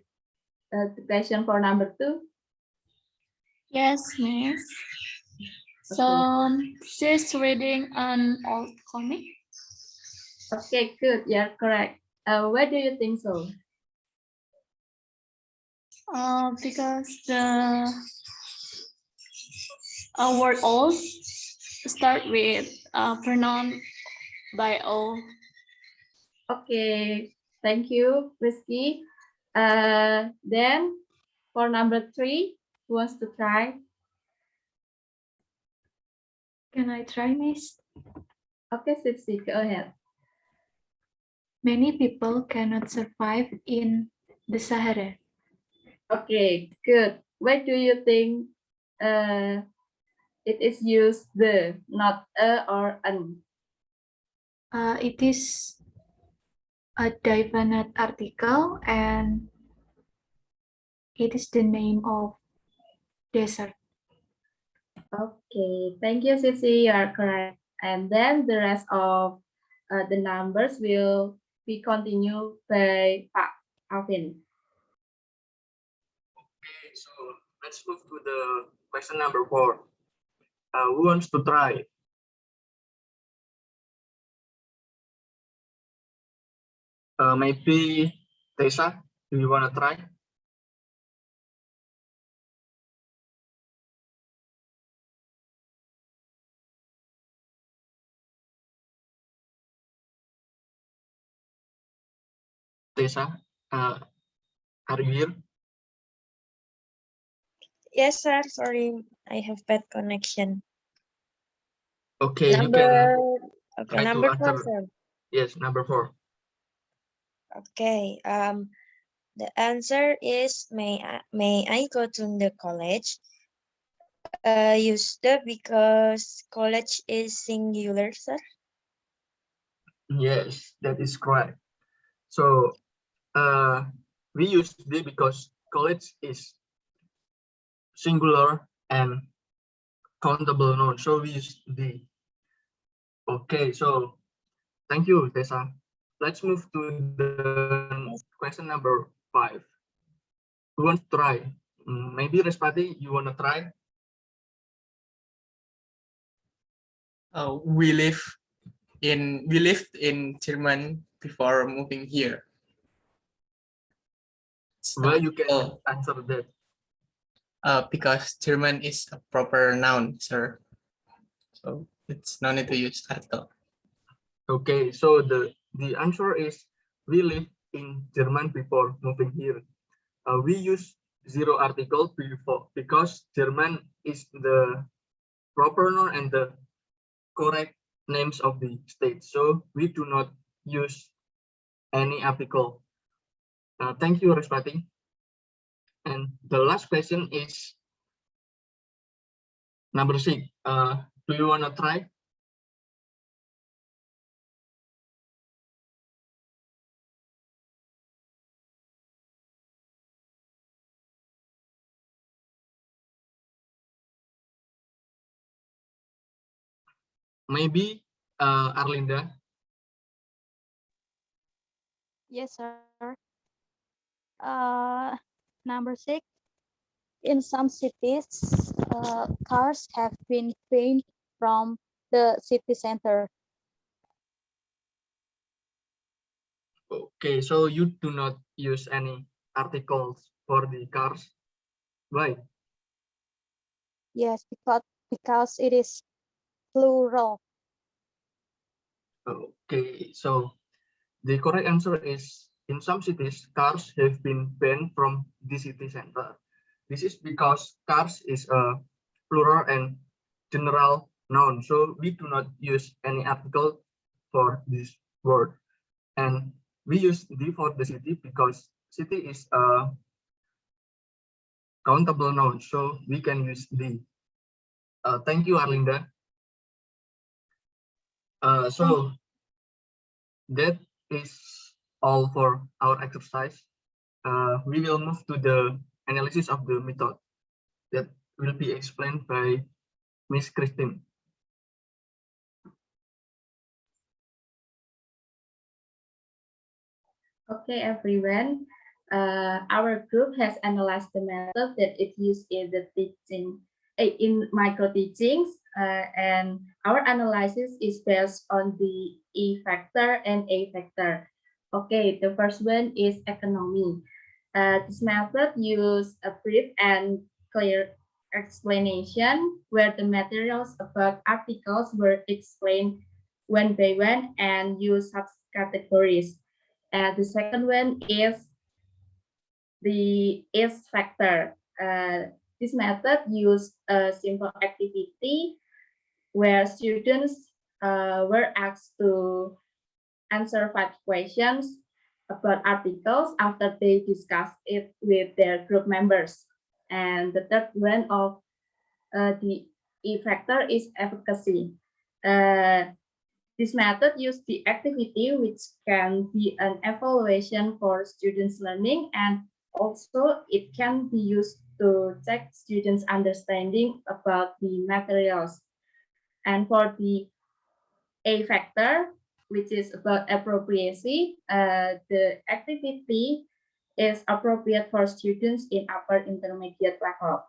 the question for number 2? Yes, Miss. So she's reading an old comic. Okay, good. You're correct. Why do you think so? Because the word old start with pronoun by O. Okay, thank you, Rizky. Then for number 3, who wants to try? Can I try, Miss? Okay, Sipsi, go ahead. Many people cannot survive in the Sahara. Okay, good. Why do you think It is used the, not a or an. It is a definite article and it is the name of desert. Okay, thank you, Sisi. You are correct. And then the rest of the numbers will be continued by Pak Alvin. Okay, so let's move to the question number 4. Who wants to try? Maybe Tessa, do you want to try? Tessa, are you here? Yes, sir. Sorry, I have bad connection. Okay, you Number, can okay, try to number 4, answer. sir. Yes, number 4. Okay. The answer is may I go to the college? Use the because college is singular, sir. Yes, that is correct. So we use the because college is singular and countable noun. So we use the. Okay, so thank you, Tessa. Let's move to the question number 5. Who wants to try? Maybe Respati, you want to try? We lived in German before moving here. Well, you can answer that. Because German is a proper noun, sir. So it's no need to use article. Okay, so the answer is we live in German before moving here. We use zero article before because German is the proper noun and the correct names of the states. So we do not use any article. Thank you, Respati. And the last question is number 6. Do you want to try? Maybe Arlinda. Yes, sir. Number 6. In some cities, cars have been banned from the city center. Okay, so you do not use any articles for the cars. Why? Yes, because it is plural. Okay, so the correct answer is in some cities, cars have been banned from the city center. This is because cars is a plural and general noun, so we do not use any article for this word. And we use the for the city because city is a countable noun, so we can use the. Thank you, Arlinda. So that is all for our exercise. We will move to the analysis of the method that will be explained by Miss Christine. Okay, everyone. Our group has analyzed the method that it used in the teaching, in micro teachings, and our analysis is based on the E factor and A factor. Okay, the first one is economy. This method uses a brief and clear explanation where the materials about articles were explained one by one and use subcategories. And the second one is the is factor. This method uses a simple activity where students were asked to answer 5 questions about articles after they discussed it with their group members. And the third one of the E factor is efficacy. This method uses the activity, which can be an evaluation for students' learning, and also it can be used to check students' understanding about the materials. And for the A factor, which is about appropriacy, the activity is appropriate for students in upper intermediate level.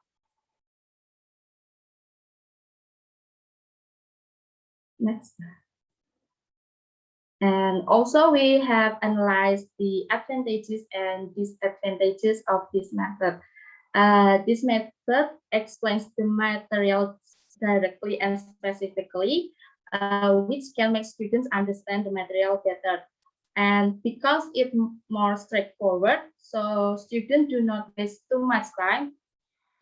Next. And also we have analyzed the advantages and disadvantages of this method. This method explains the materials directly and specifically, which can make students understand the material better. And because it's more straightforward, so students do not waste too much time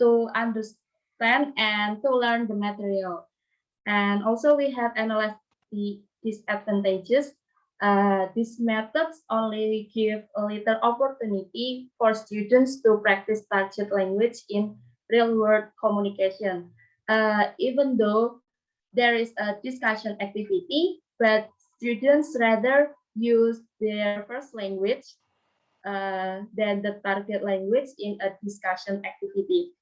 to understand and to learn the material. And also we have analyzed the disadvantages. These methods only give a little opportunity for students to practice structured language in real-world communication. Even though there is a discussion activity, but students rather use their first language than the target language in a discussion activity.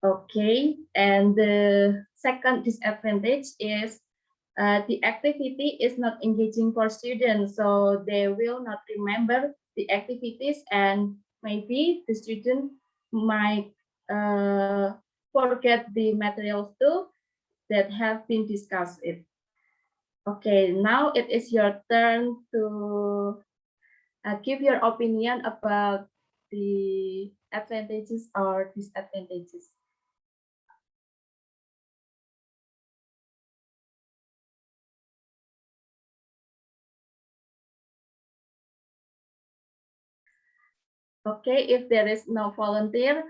Okay, and the second disadvantage is the activity is not engaging for students, so they will not remember the activities, and maybe the student might forget the materials too that have been discussed. Okay, now it is your turn to give your opinion about the advantages or disadvantages. Okay, if there is no volunteer,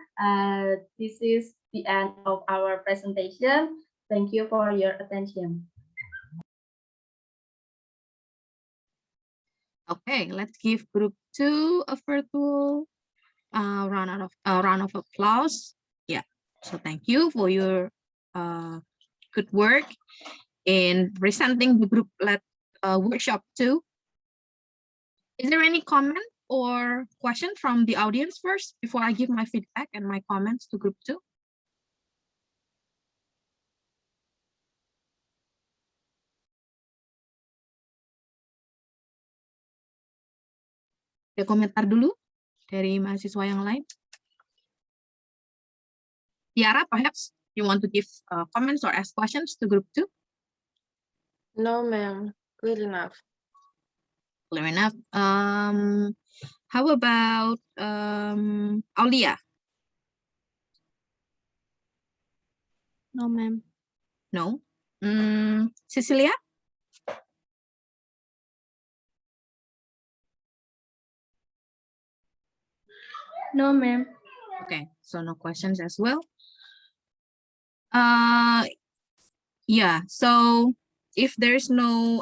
this is the end of our presentation. Thank you for your attention. Okay, let's give group 2 a virtual round of applause. Yeah, so thank you for your good work in presenting the group workshop 2. Is there any comment or question from the audience first before I give my feedback and my comments to group 2? Ada komentar dulu dari mahasiswa yang lain? Tiara, perhaps you want to give comments or ask questions to group 2? No, ma'am. Clear enough. Clear enough. How about Aulia? No, ma'am. No. Cecilia? No, ma'am. Okay, so no questions as well. Yeah, so if there's no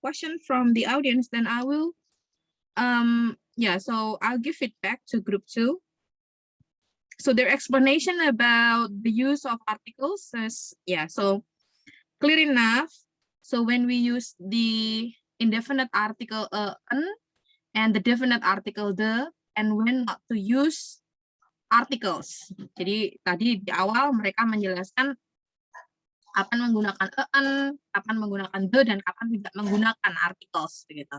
question from the audience, then I will, yeah, so I'll give feedback to group 2. So their explanation about the use of articles is, yeah, so clear enough. So when we use the indefinite article an and the definite article the, and when not to use articles. Jadi tadi di awal mereka menjelaskan kapan menggunakan an, kapan menggunakan the, dan kapan tidak menggunakan articles begitu.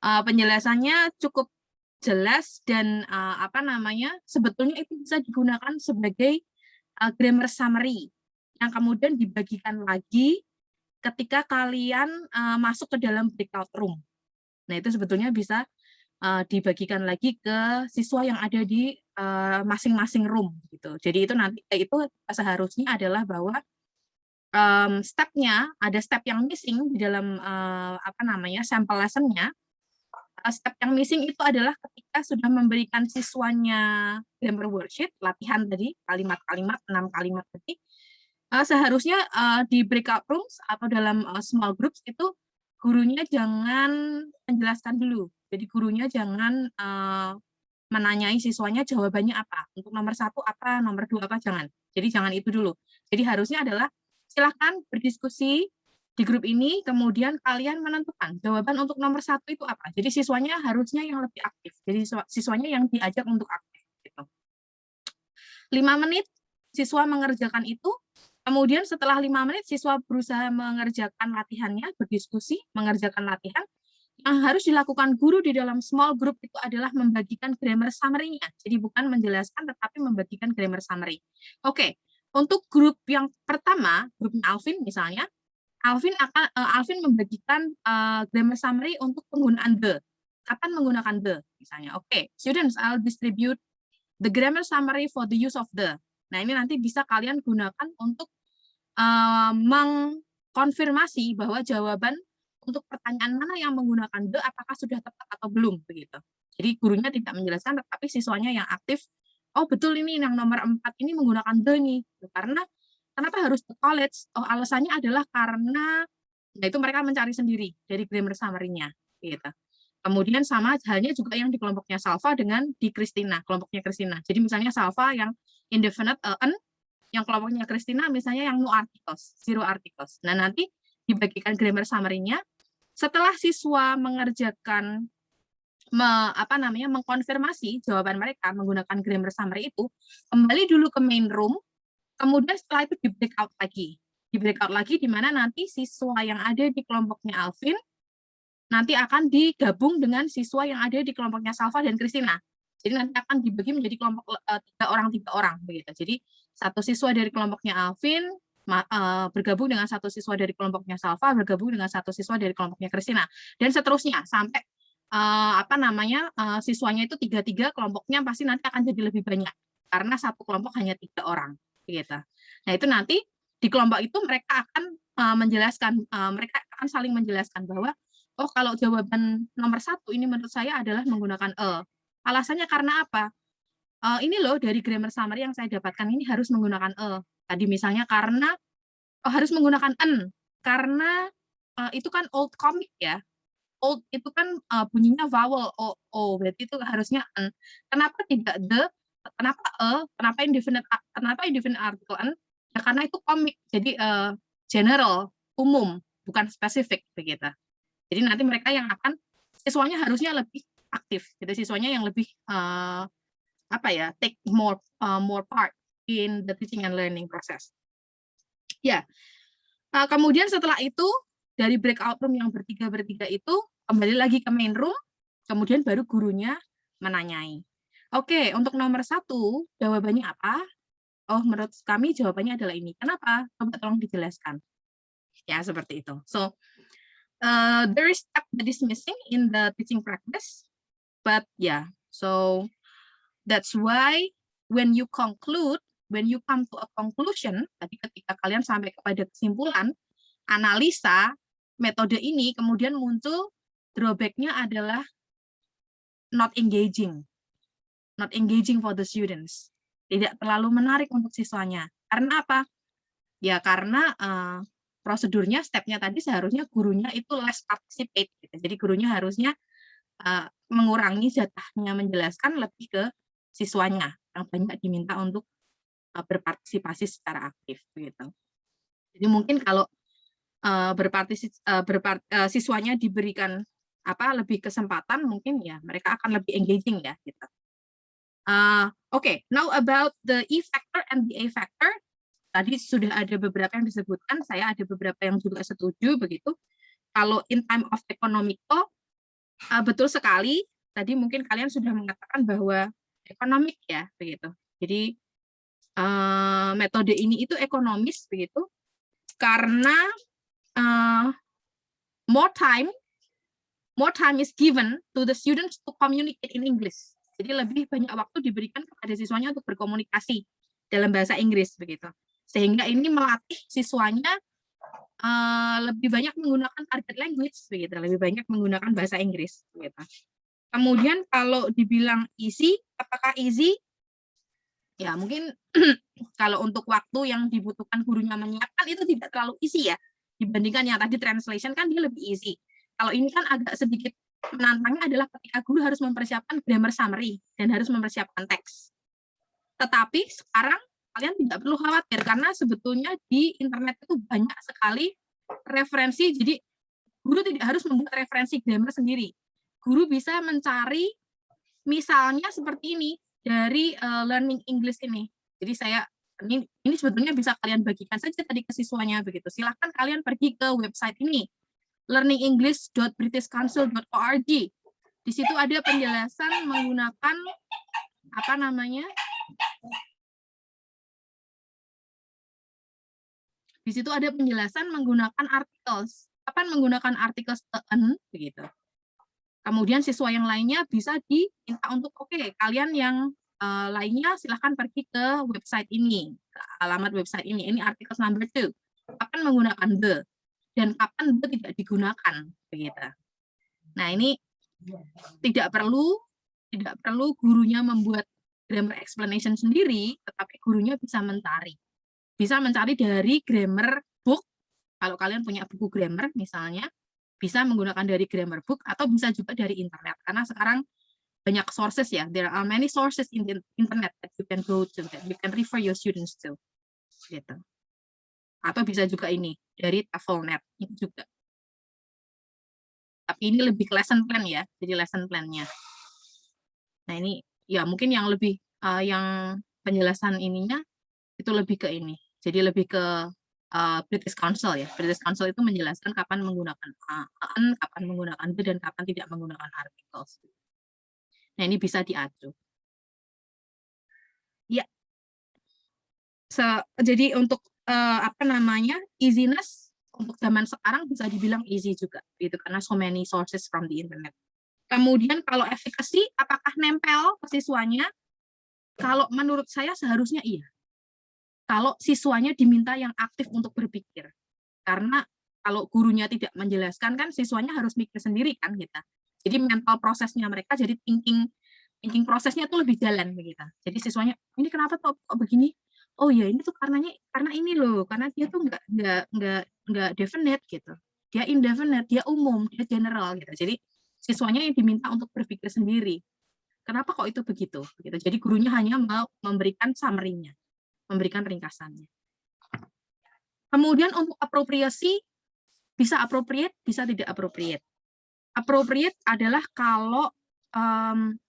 Penjelasannya cukup jelas dan apa namanya, sebetulnya itu bisa digunakan sebagai grammar summary yang kemudian dibagikan lagi ketika kalian masuk ke dalam breakout room. Nah, itu sebetulnya bisa dibagikan lagi ke siswa yang ada di masing-masing room gitu. Jadi itu nanti itu seharusnya adalah bahwa step-nya ada step yang missing di dalam apa namanya sampel lesson-nya. Step yang missing itu adalah ketika sudah memberikan siswanya grammar worksheet, latihan tadi, kalimat-kalimat, 6 kalimat tadi, seharusnya di breakout rooms atau dalam small groups itu gurunya jangan menjelaskan dulu. Jadi gurunya jangan menanyai siswanya jawabannya apa. Untuk nomor 1 apa, nomor 2 apa, jangan. Jadi jangan itu dulu. Jadi harusnya adalah silahkan berdiskusi di grup ini, kemudian kalian menentukan jawaban untuk nomor 1 itu apa. Jadi siswanya harusnya yang lebih aktif. Jadi siswanya yang diajak untuk aktif. Gitu. 5 menit siswa mengerjakan itu, kemudian setelah 5 menit siswa berusaha mengerjakan latihannya, berdiskusi, mengerjakan latihan. Yang harus dilakukan guru di dalam small group itu adalah membagikan grammar summary-nya. Jadi bukan menjelaskan, tetapi membagikan grammar summary. Oke, untuk grup yang pertama, grupnya Alvin misalnya, Alvin membagikan grammar summary untuk penggunaan the. Kapan menggunakan the? Misalnya, oke, students, I'll distribute the grammar summary for the use of the. Nah, ini nanti bisa kalian gunakan untuk mengkonfirmasi bahwa jawaban untuk pertanyaan mana yang menggunakan the, apakah sudah tepat atau belum, begitu. Jadi gurunya tidak menjelaskan, tetapi siswanya yang aktif, oh betul ini yang nomor 4 ini menggunakan the nih. Karena kenapa harus ke college? Oh, alasannya adalah karena itu mereka mencari sendiri dari grammar summary-nya, gitu. Kemudian sama halnya juga yang di kelompoknya Salva dengan di Christina, kelompoknya Christina. Jadi misalnya Salva yang indefinite an, yang kelompoknya Christina misalnya yang no articles, zero articles. Nah, nanti dibagikan grammar summary-nya. Setelah siswa mengerjakan mengkonfirmasi jawaban mereka menggunakan grammar summary itu, kembali dulu ke main room. Kemudian setelah itu di breakout lagi. Di breakout lagi di mana nanti siswa yang ada di kelompoknya Alvin nanti akan digabung dengan siswa yang ada di kelompoknya Salva dan Christina. Jadi nanti akan dibagi menjadi kelompok 3 orang begitu. Jadi satu siswa dari kelompoknya Alvin bergabung dengan satu siswa dari kelompoknya Salva, bergabung dengan satu siswa dari kelompoknya Christina, dan seterusnya sampai siswanya itu 3 kelompoknya pasti nanti akan jadi lebih banyak karena satu kelompok hanya 3 orang. Gitu. Nah itu nanti di kelompok itu mereka akan menjelaskan, mereka akan saling menjelaskan bahwa oh kalau jawaban nomor 1 ini menurut saya adalah menggunakan alasannya karena apa? Ini loh dari grammar summary yang saya dapatkan ini harus menggunakan tadi misalnya karena harus menggunakan an karena itu kan old comic ya. Old itu kan bunyinya vowel o berarti itu harusnya an. Kenapa tidak the? Kenapa indefinite article an? Ya karena itu komik, jadi general, umum, bukan spesifik begitu. Jadi nanti mereka yang akan siswanya harusnya lebih aktif, gitu. Siswanya yang lebih take more part in the teaching and learning process. Ya, kemudian setelah itu dari breakout room yang bertiga itu kembali lagi ke main room, kemudian baru gurunya menanyai. Oke, untuk nomor 1 jawabannya apa? Oh, menurut kami jawabannya adalah ini. Kenapa? Coba tolong dijelaskan. Ya, seperti itu. So, there is step that is missing in the teaching practice, but yeah, so that's why when you come to a conclusion, tadi ketika kalian sampai kepada kesimpulan, analisa metode ini kemudian muncul drawback-nya adalah not engaging for the students, tidak terlalu menarik untuk siswanya. Karena apa? Ya karena prosedurnya, step-nya tadi seharusnya gurunya itu less participate, gitu. Jadi gurunya harusnya mengurangi jatahnya menjelaskan lebih ke siswanya yang banyak diminta untuk berpartisipasi secara aktif, gitu. Jadi mungkin kalau siswanya diberikan lebih kesempatan, mungkin ya mereka akan lebih engaging ya, gitu. Okay, now about the E factor and the A factor. Tadi sudah ada beberapa yang disebutkan, saya ada beberapa yang juga setuju begitu. Kalau in time of economic talk, betul sekali. Tadi mungkin kalian sudah mengatakan bahwa ekonomik ya begitu. Jadi metode ini itu ekonomis begitu, karena more time is given to the students to communicate in English. Jadi lebih banyak waktu diberikan kepada siswanya untuk berkomunikasi dalam bahasa Inggris begitu. Sehingga ini melatih siswanya lebih banyak menggunakan target language begitu, lebih banyak menggunakan bahasa Inggris begitu. Kemudian kalau dibilang easy, apakah easy? Ya mungkin kalau untuk waktu yang dibutuhkan gurunya menyiapkan itu tidak terlalu easy ya, dibandingkan yang tadi translation kan dia lebih easy. Kalau ini kan agak sedikit menantangnya adalah ketika guru harus mempersiapkan grammar summary dan harus mempersiapkan teks. Tetapi sekarang kalian tidak perlu khawatir karena sebetulnya di internet itu banyak sekali referensi. Jadi guru tidak harus membuat referensi grammar sendiri. Guru bisa mencari misalnya seperti ini dari Learning English ini. Jadi ini sebetulnya bisa kalian bagikan saja tadi ke siswanya begitu. Silahkan kalian pergi ke website ini, learningenglish.britishcouncil.org. Di situ ada penjelasan menggunakan apa namanya? Di situ ada penjelasan menggunakan articles. Kapan menggunakan articles begitu. Kemudian siswa yang lainnya bisa diminta untuk kalian yang lainnya silahkan pergi ke website ini, ke alamat website ini. Ini articles number 2. Kapan menggunakan the dan kapan the tidak digunakan begitu. Nah, ini tidak perlu gurunya membuat grammar explanation sendiri, tetapi gurunya bisa mencari. Bisa mencari dari grammar book. Kalau kalian punya buku grammar misalnya, bisa menggunakan dari grammar book atau bisa juga dari internet. Karena sekarang banyak sources ya. There are many sources in the internet that you can go to, that you can refer your students to. Gitu. Atau bisa juga ini dari TOEFLnet itu juga. Tapi ini lebih ke lesson plan ya. Jadi lesson plan-nya. Nah, ini ya mungkin yang lebih yang penjelasan ininya itu lebih ke ini. Jadi lebih ke British Council ya. British Council itu menjelaskan kapan menggunakan an, kapan menggunakan the, dan kapan tidak menggunakan articles. Nah, ini bisa diacu. Ya. Jadi untuk apa namanya? Easiness untuk zaman sekarang bisa dibilang easy juga gitu karena so many sources from the internet. Kemudian kalau efficacy apakah nempel ke siswanya? Kalau menurut saya seharusnya iya. Kalau siswanya diminta yang aktif untuk berpikir. Karena kalau gurunya tidak menjelaskan kan siswanya harus mikir sendiri kan kita. Jadi mental prosesnya mereka jadi thinking prosesnya tuh lebih jalan begitu. Jadi siswanya ini kenapa kok begini? Oh ya ini tuh karena ini loh, karena dia tuh nggak definite gitu. Dia indefinite, dia umum, dia general gitu. Jadi siswanya yang diminta untuk berpikir sendiri. Kenapa kok itu begitu? Gitu. Jadi gurunya hanya mau memberikan summary-nya, memberikan ringkasannya. Kemudian untuk appropriasi bisa appropriate, bisa tidak appropriate. Appropriate adalah kalau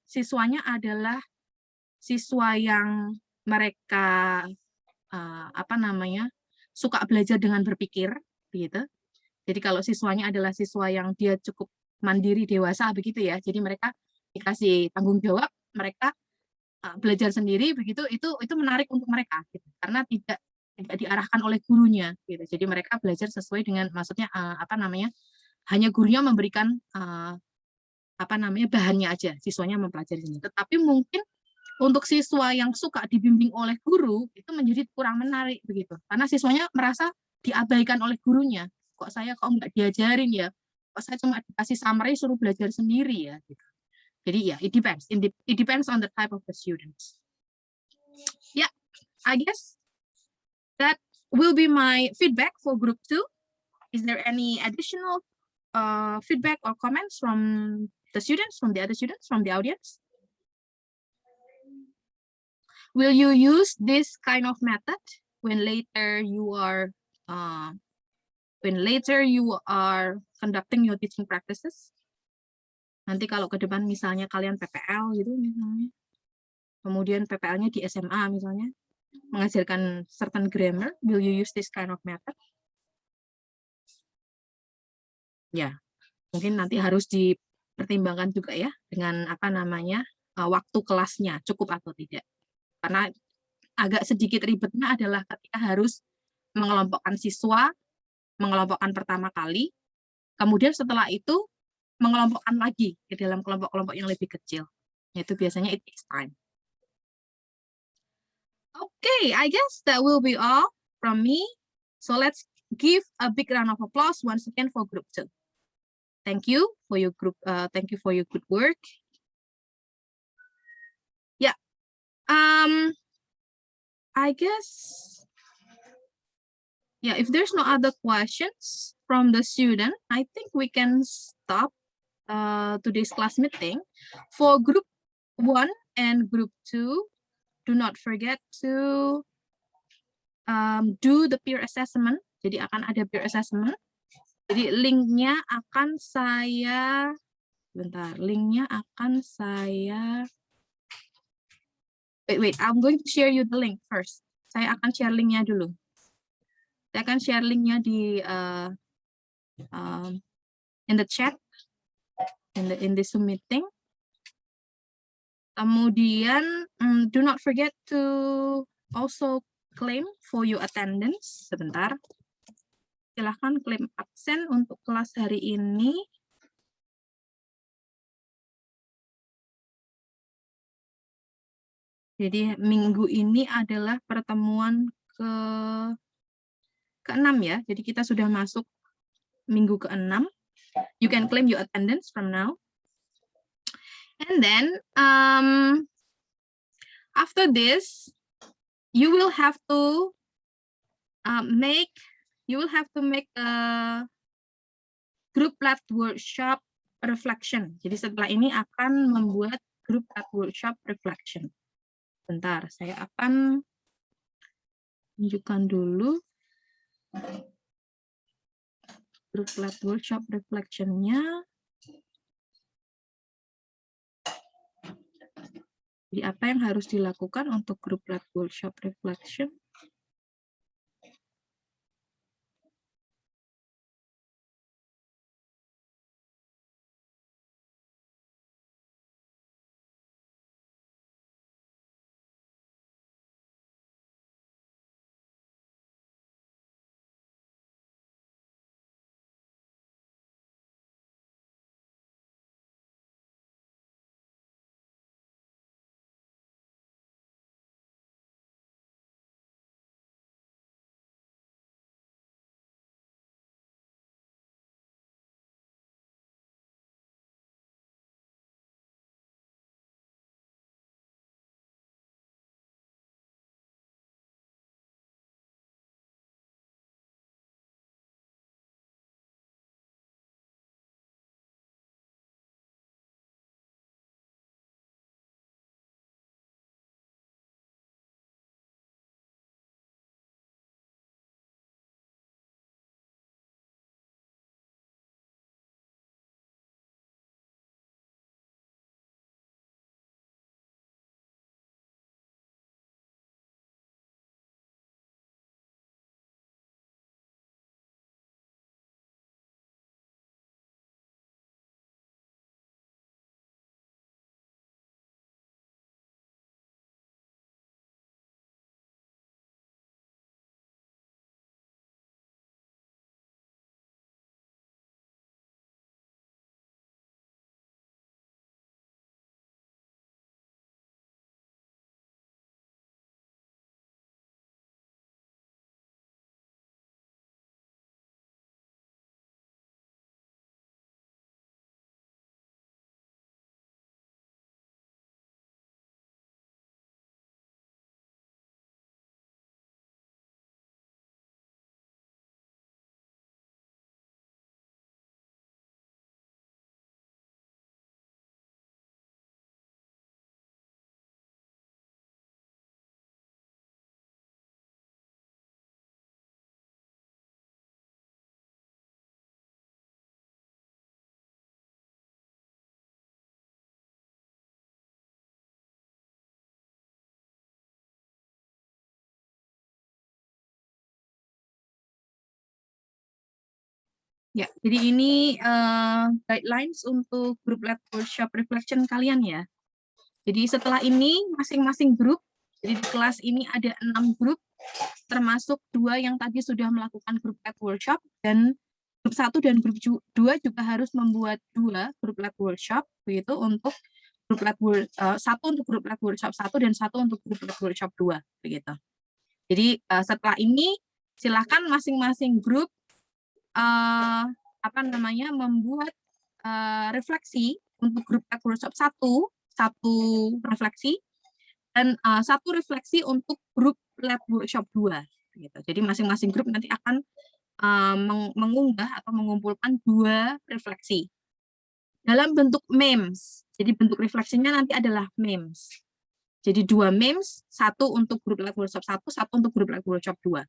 siswanya adalah siswa yang mereka suka belajar dengan berpikir, gitu. Jadi kalau siswanya adalah siswa yang dia cukup mandiri, dewasa, begitu ya. Jadi mereka dikasih tanggung jawab, mereka belajar sendiri, begitu. Itu menarik untuk mereka, gitu. Karena tidak diarahkan oleh gurunya, gitu. Jadi mereka belajar sesuai dengan, maksudnya hanya gurunya memberikan bahannya aja, siswanya mempelajari sendiri. Tetapi mungkin untuk siswa yang suka dibimbing oleh guru itu menjadi kurang menarik begitu, karena siswanya merasa diabaikan oleh gurunya. Kok nggak diajarin ya? Kok saya cuma dikasih summary suruh belajar sendiri ya? Gitu. Jadi ya, it depends on the type of the students. Yeah, I guess that will be my feedback for group 2. Is there any additional feedback or comments from the students, from the other students, from the audience? Will you use this kind of method when later you are conducting your teaching practices? Nanti kalau ke depan misalnya kalian PPL gitu misalnya, kemudian PPL-nya di SMA misalnya, mengajarkan certain grammar, will you use this kind of method? Ya, mungkin nanti harus dipertimbangkan juga ya dengan waktu kelasnya cukup atau tidak. Karena agak sedikit ribetnya adalah ketika harus mengelompokkan siswa, mengelompokkan pertama kali, kemudian setelah itu mengelompokkan lagi ke dalam kelompok-kelompok yang lebih kecil. Itu biasanya it takes time. Okay, I guess that will be all from me. So let's give a big round of applause once again for group 2. Thank you for your group. Thank you for your good work. Yeah. I guess, yeah, if there's no other questions from the student, I think we can stop today's class meeting. For group 1 and group 2, do not forget to do the peer assessment. Jadi akan ada peer assessment. Jadi linknya akan saya, wait, I'm going to share you the link first. Saya akan share linknya dulu. Saya akan share linknya di in the chat, in the Zoom meeting. Kemudian, do not forget to also claim for your attendance. Sebentar. Silahkan klaim absen untuk kelas hari ini. Jadi minggu ini adalah pertemuan ke-6 ya. Jadi kita sudah masuk minggu ke-6. You can claim your attendance from now. And then after this, you will have to make a group lab workshop reflection. Jadi setelah ini akan membuat group lab workshop reflection. Bentar, saya akan tunjukkan dulu group lab workshop reflection-nya. Jadi apa yang harus dilakukan untuk group lab workshop reflection? Ya, jadi ini guidelines untuk group lab workshop reflection kalian ya. Jadi setelah ini masing-masing grup, jadi di kelas ini ada 6 grup, termasuk 2 yang tadi sudah melakukan group lab workshop, dan grup 1 dan grup 2 juga harus membuat 2 group lab workshop, begitu untuk grup lab 1 untuk group lab workshop 1 dan 1 untuk group lab workshop 2, begitu. Jadi setelah ini silakan masing-masing grup membuat refleksi untuk grup lab workshop 1 refleksi, dan 1 refleksi untuk grup lab workshop 2 gitu. Jadi masing-masing grup nanti akan mengunggah atau mengumpulkan 2 refleksi dalam bentuk memes. Jadi bentuk refleksinya nanti adalah memes. Jadi 2 MEMS, 1 untuk grup Let Workshop 1, 1 untuk grup Let Workshop 2.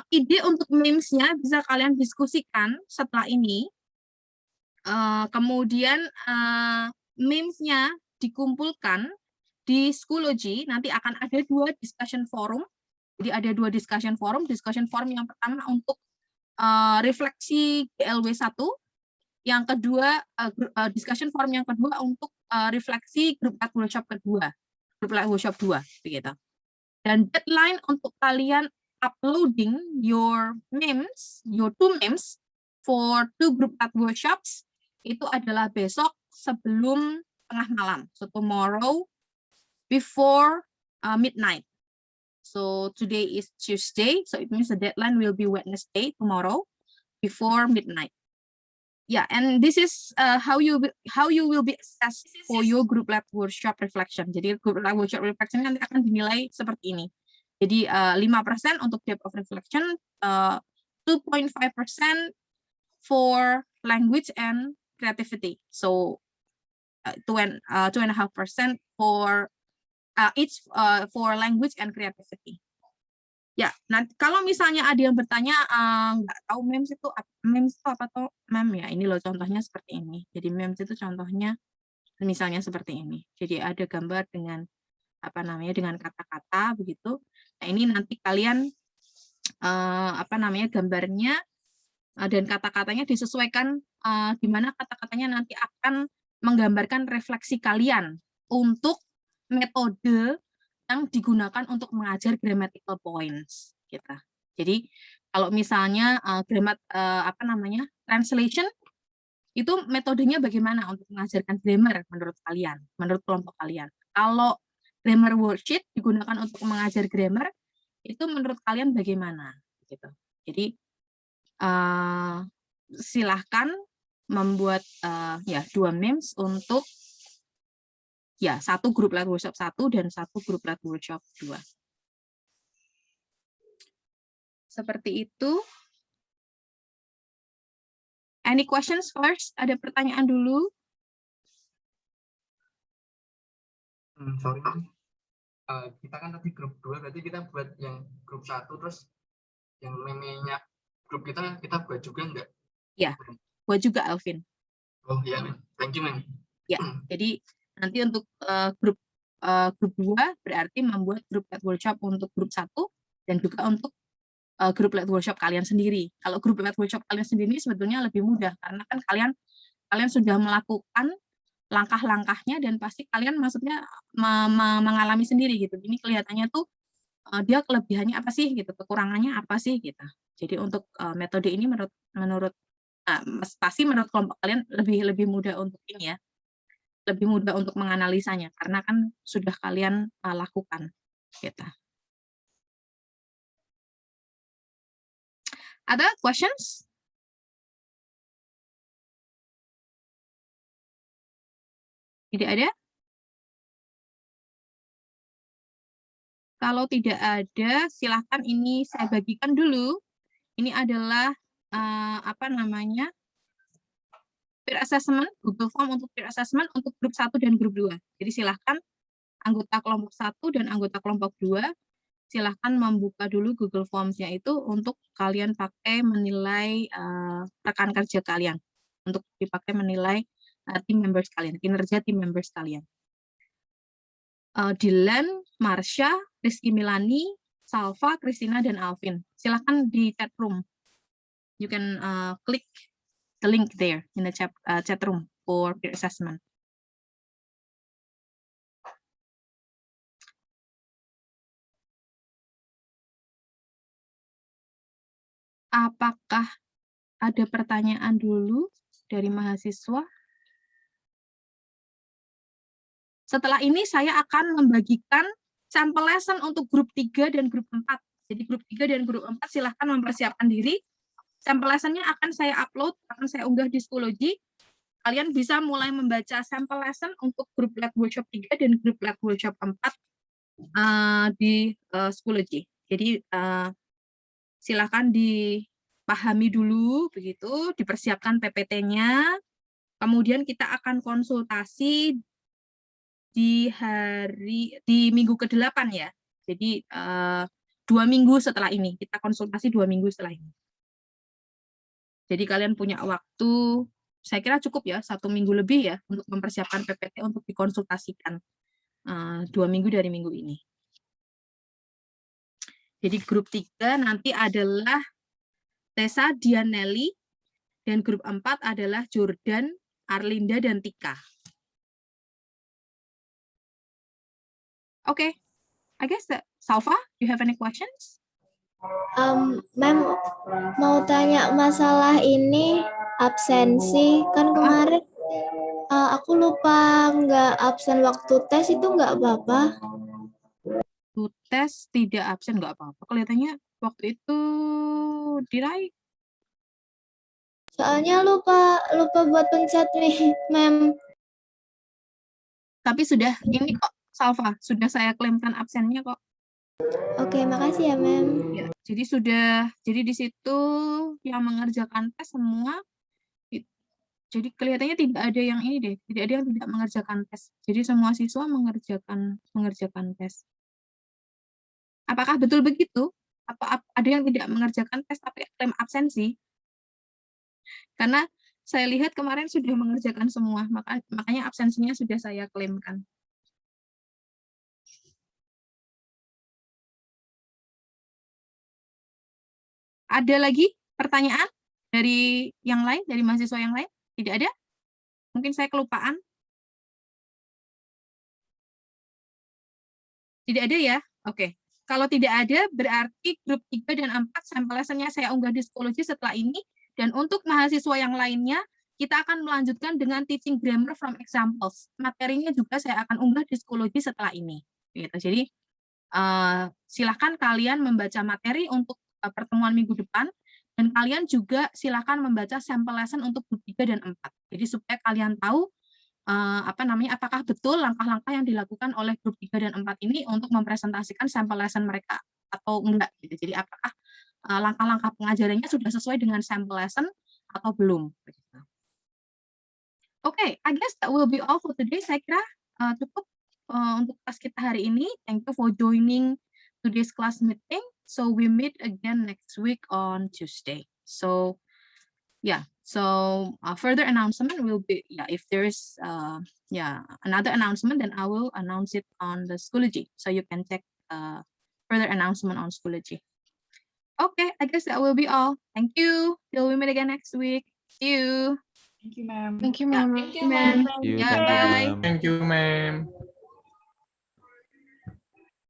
Ide untuk MEMS-nya bisa kalian diskusikan setelah ini. Kemudian MEMS-nya dikumpulkan di Schoology, nanti akan ada 2 discussion forum. Jadi ada 2 discussion forum yang pertama untuk refleksi GLW 1, yang kedua discussion forum yang kedua untuk refleksi grup Let Workshop kedua, grup Let Workshop 2 begitu. Dan deadline untuk kalian uploading your MEMS, your 2 MEMS for 2 group Let Workshops itu adalah besok sebelum tengah malam, so tomorrow before midnight. So today is Tuesday, so it means the deadline will be Wednesday, tomorrow, before midnight. Yeah, and this is how you will be assessed for your group Let Workshop reflection. Jadi group Let Workshop reflection nanti akan dinilai seperti ini. Jadi 5% untuk depth of reflection, 2.5% for language and creativity. So 2.5% for each for language and creativity. Ya, nanti kalau misalnya ada yang bertanya nggak tahu MEMS itu apa toh mem ya, ini loh contohnya seperti ini. Jadi MEMS itu contohnya misalnya seperti ini. Jadi ada gambar dengan apa namanya dengan kata-kata begitu. Nah ini nanti kalian apa namanya gambarnya dan kata-katanya disesuaikan di mana kata-katanya nanti akan menggambarkan refleksi kalian untuk metode yang digunakan untuk mengajar grammatical points kita. Jadi kalau misalnya apa namanya translation itu metodenya bagaimana untuk mengajarkan grammar menurut kalian, menurut kelompok kalian. Kalau grammar worksheet digunakan untuk mengajar grammar itu menurut kalian bagaimana gitu. Jadi silahkan membuat ya 2 MEMS untuk ya 1 grup Let Workshop 1 dan 1 grup Let Workshop 2. Seperti itu. Any questions first? Ada pertanyaan dulu? Sorry. Kita kan tadi grup 2, berarti kita buat yang grup 1, terus yang meme-nya grup kita buat juga enggak? Ya, buat juga Alvin. Oh iya, thank you, Ma'am. Ya, jadi nanti untuk grup 2 berarti membuat grup Let Workshop untuk grup 1 dan juga untuk grup Let Workshop kalian sendiri. Kalau grup Let Workshop kalian sendiri sebetulnya lebih mudah karena kan kalian sudah melakukan langkah-langkahnya dan pasti kalian maksudnya mengalami sendiri gitu. Ini kelihatannya tuh dia kelebihannya apa sih gitu, kekurangannya apa sih gitu. Jadi untuk metode ini menurut pasti menurut kelompok kalian lebih mudah untuk ini ya. Lebih mudah untuk menganalisanya karena kan sudah kalian lakukan gitu. Ada questions? Tidak ada? Kalau tidak ada, silakan ini saya bagikan dulu. Ini adalah apa namanya? Peer assessment, Google Form untuk peer assessment untuk grup 1 dan grup 2. Jadi silahkan anggota kelompok 1 dan anggota kelompok 2 silahkan membuka dulu Google Forms-nya itu untuk kalian pakai menilai rekan kerja kalian, untuk dipakai menilai team members kalian, kinerja team members kalian. Dylan, Marsha, Rizky Milani, Salva, Christina, dan Alvin. Silahkan di chat room. You can click the link there in the chat room for peer assessment. Apakah ada pertanyaan dulu dari mahasiswa? Setelah ini saya akan membagikan sampel lesson untuk grup 3 dan grup 4. Jadi grup 3 dan grup 4 silahkan mempersiapkan diri. Sampel lessonnya akan saya upload, akan saya unggah di Schoology. Kalian bisa mulai membaca sampel lesson untuk grup Let Workshop 3 dan grup Let Workshop 4 di Schoology. Jadi silahkan dipahami dulu, begitu, dipersiapkan PPT-nya. Kemudian kita akan konsultasi di minggu ke-8 ya. Jadi 2 minggu setelah ini, kita konsultasi 2 minggu setelah ini. Jadi kalian punya waktu, saya kira cukup ya, 1 minggu lebih ya, untuk mempersiapkan PPT untuk dikonsultasikan 2 minggu dari minggu ini. Jadi grup 3 nanti adalah Tessa, Dianelli, dan grup 4 adalah Jordan, Arlinda, dan Tika. Oke, I guess that, Salva, do you have any questions? Ma'am, mau tanya masalah ini absensi. Kan kemarin aku lupa nggak absen waktu tes, itu nggak apa-apa? Waktu tes tidak absen nggak apa-apa. Kelihatannya waktu itu diraih. Soalnya lupa buat pencet nih, Ma'am. Tapi sudah ini kok, Salva, sudah saya klaimkan absennya kok. Oke, makasih ya, Ma'am. Ya, jadi di situ yang mengerjakan tes semua. Jadi kelihatannya tidak ada yang ini deh, tidak ada yang tidak mengerjakan tes. Jadi semua siswa mengerjakan tes. Apakah betul begitu? Apa ada yang tidak mengerjakan tes tapi klaim absensi? Karena saya lihat kemarin sudah mengerjakan semua, makanya absensinya sudah saya klaimkan. Ada lagi pertanyaan dari yang lain, dari mahasiswa yang lain? Tidak ada? Mungkin saya kelupaan. Tidak ada ya? Oke. Kalau tidak ada, berarti grup 3 dan 4 sampel lesson-nya saya unggah di psikologi setelah ini. Dan untuk mahasiswa yang lainnya, kita akan melanjutkan dengan teaching grammar from examples. Materinya juga saya akan unggah di psikologi setelah ini. Gitu. Jadi, silakan kalian membaca materi untuk pertemuan minggu depan. Dan kalian juga silakan membaca sampel lesson untuk grup 3 dan 4. Jadi supaya kalian tahu apakah betul langkah-langkah yang dilakukan oleh grup 3 dan 4 ini untuk mempresentasikan sampel lesson mereka atau enggak gitu. Jadi apakah langkah-langkah pengajarannya sudah sesuai dengan sampel lesson atau belum. Oke, I guess that will be all for today. Saya kira cukup untuk kelas kita hari ini. Thank you for joining today's class meeting. So we meet again next week on Tuesday. So yeah, so further announcement will be, if there's another announcement, then I will announce it on the Schoology. So you can check further announcement on Schoology. Okay, I guess that will be all. Thank you. Till we meet again next week. See you. Thank you, ma'am. Thank you, ma'am. Thank you, ma'am. You, Yeah, thank you, bye. ma'am. Thank you, ma'am.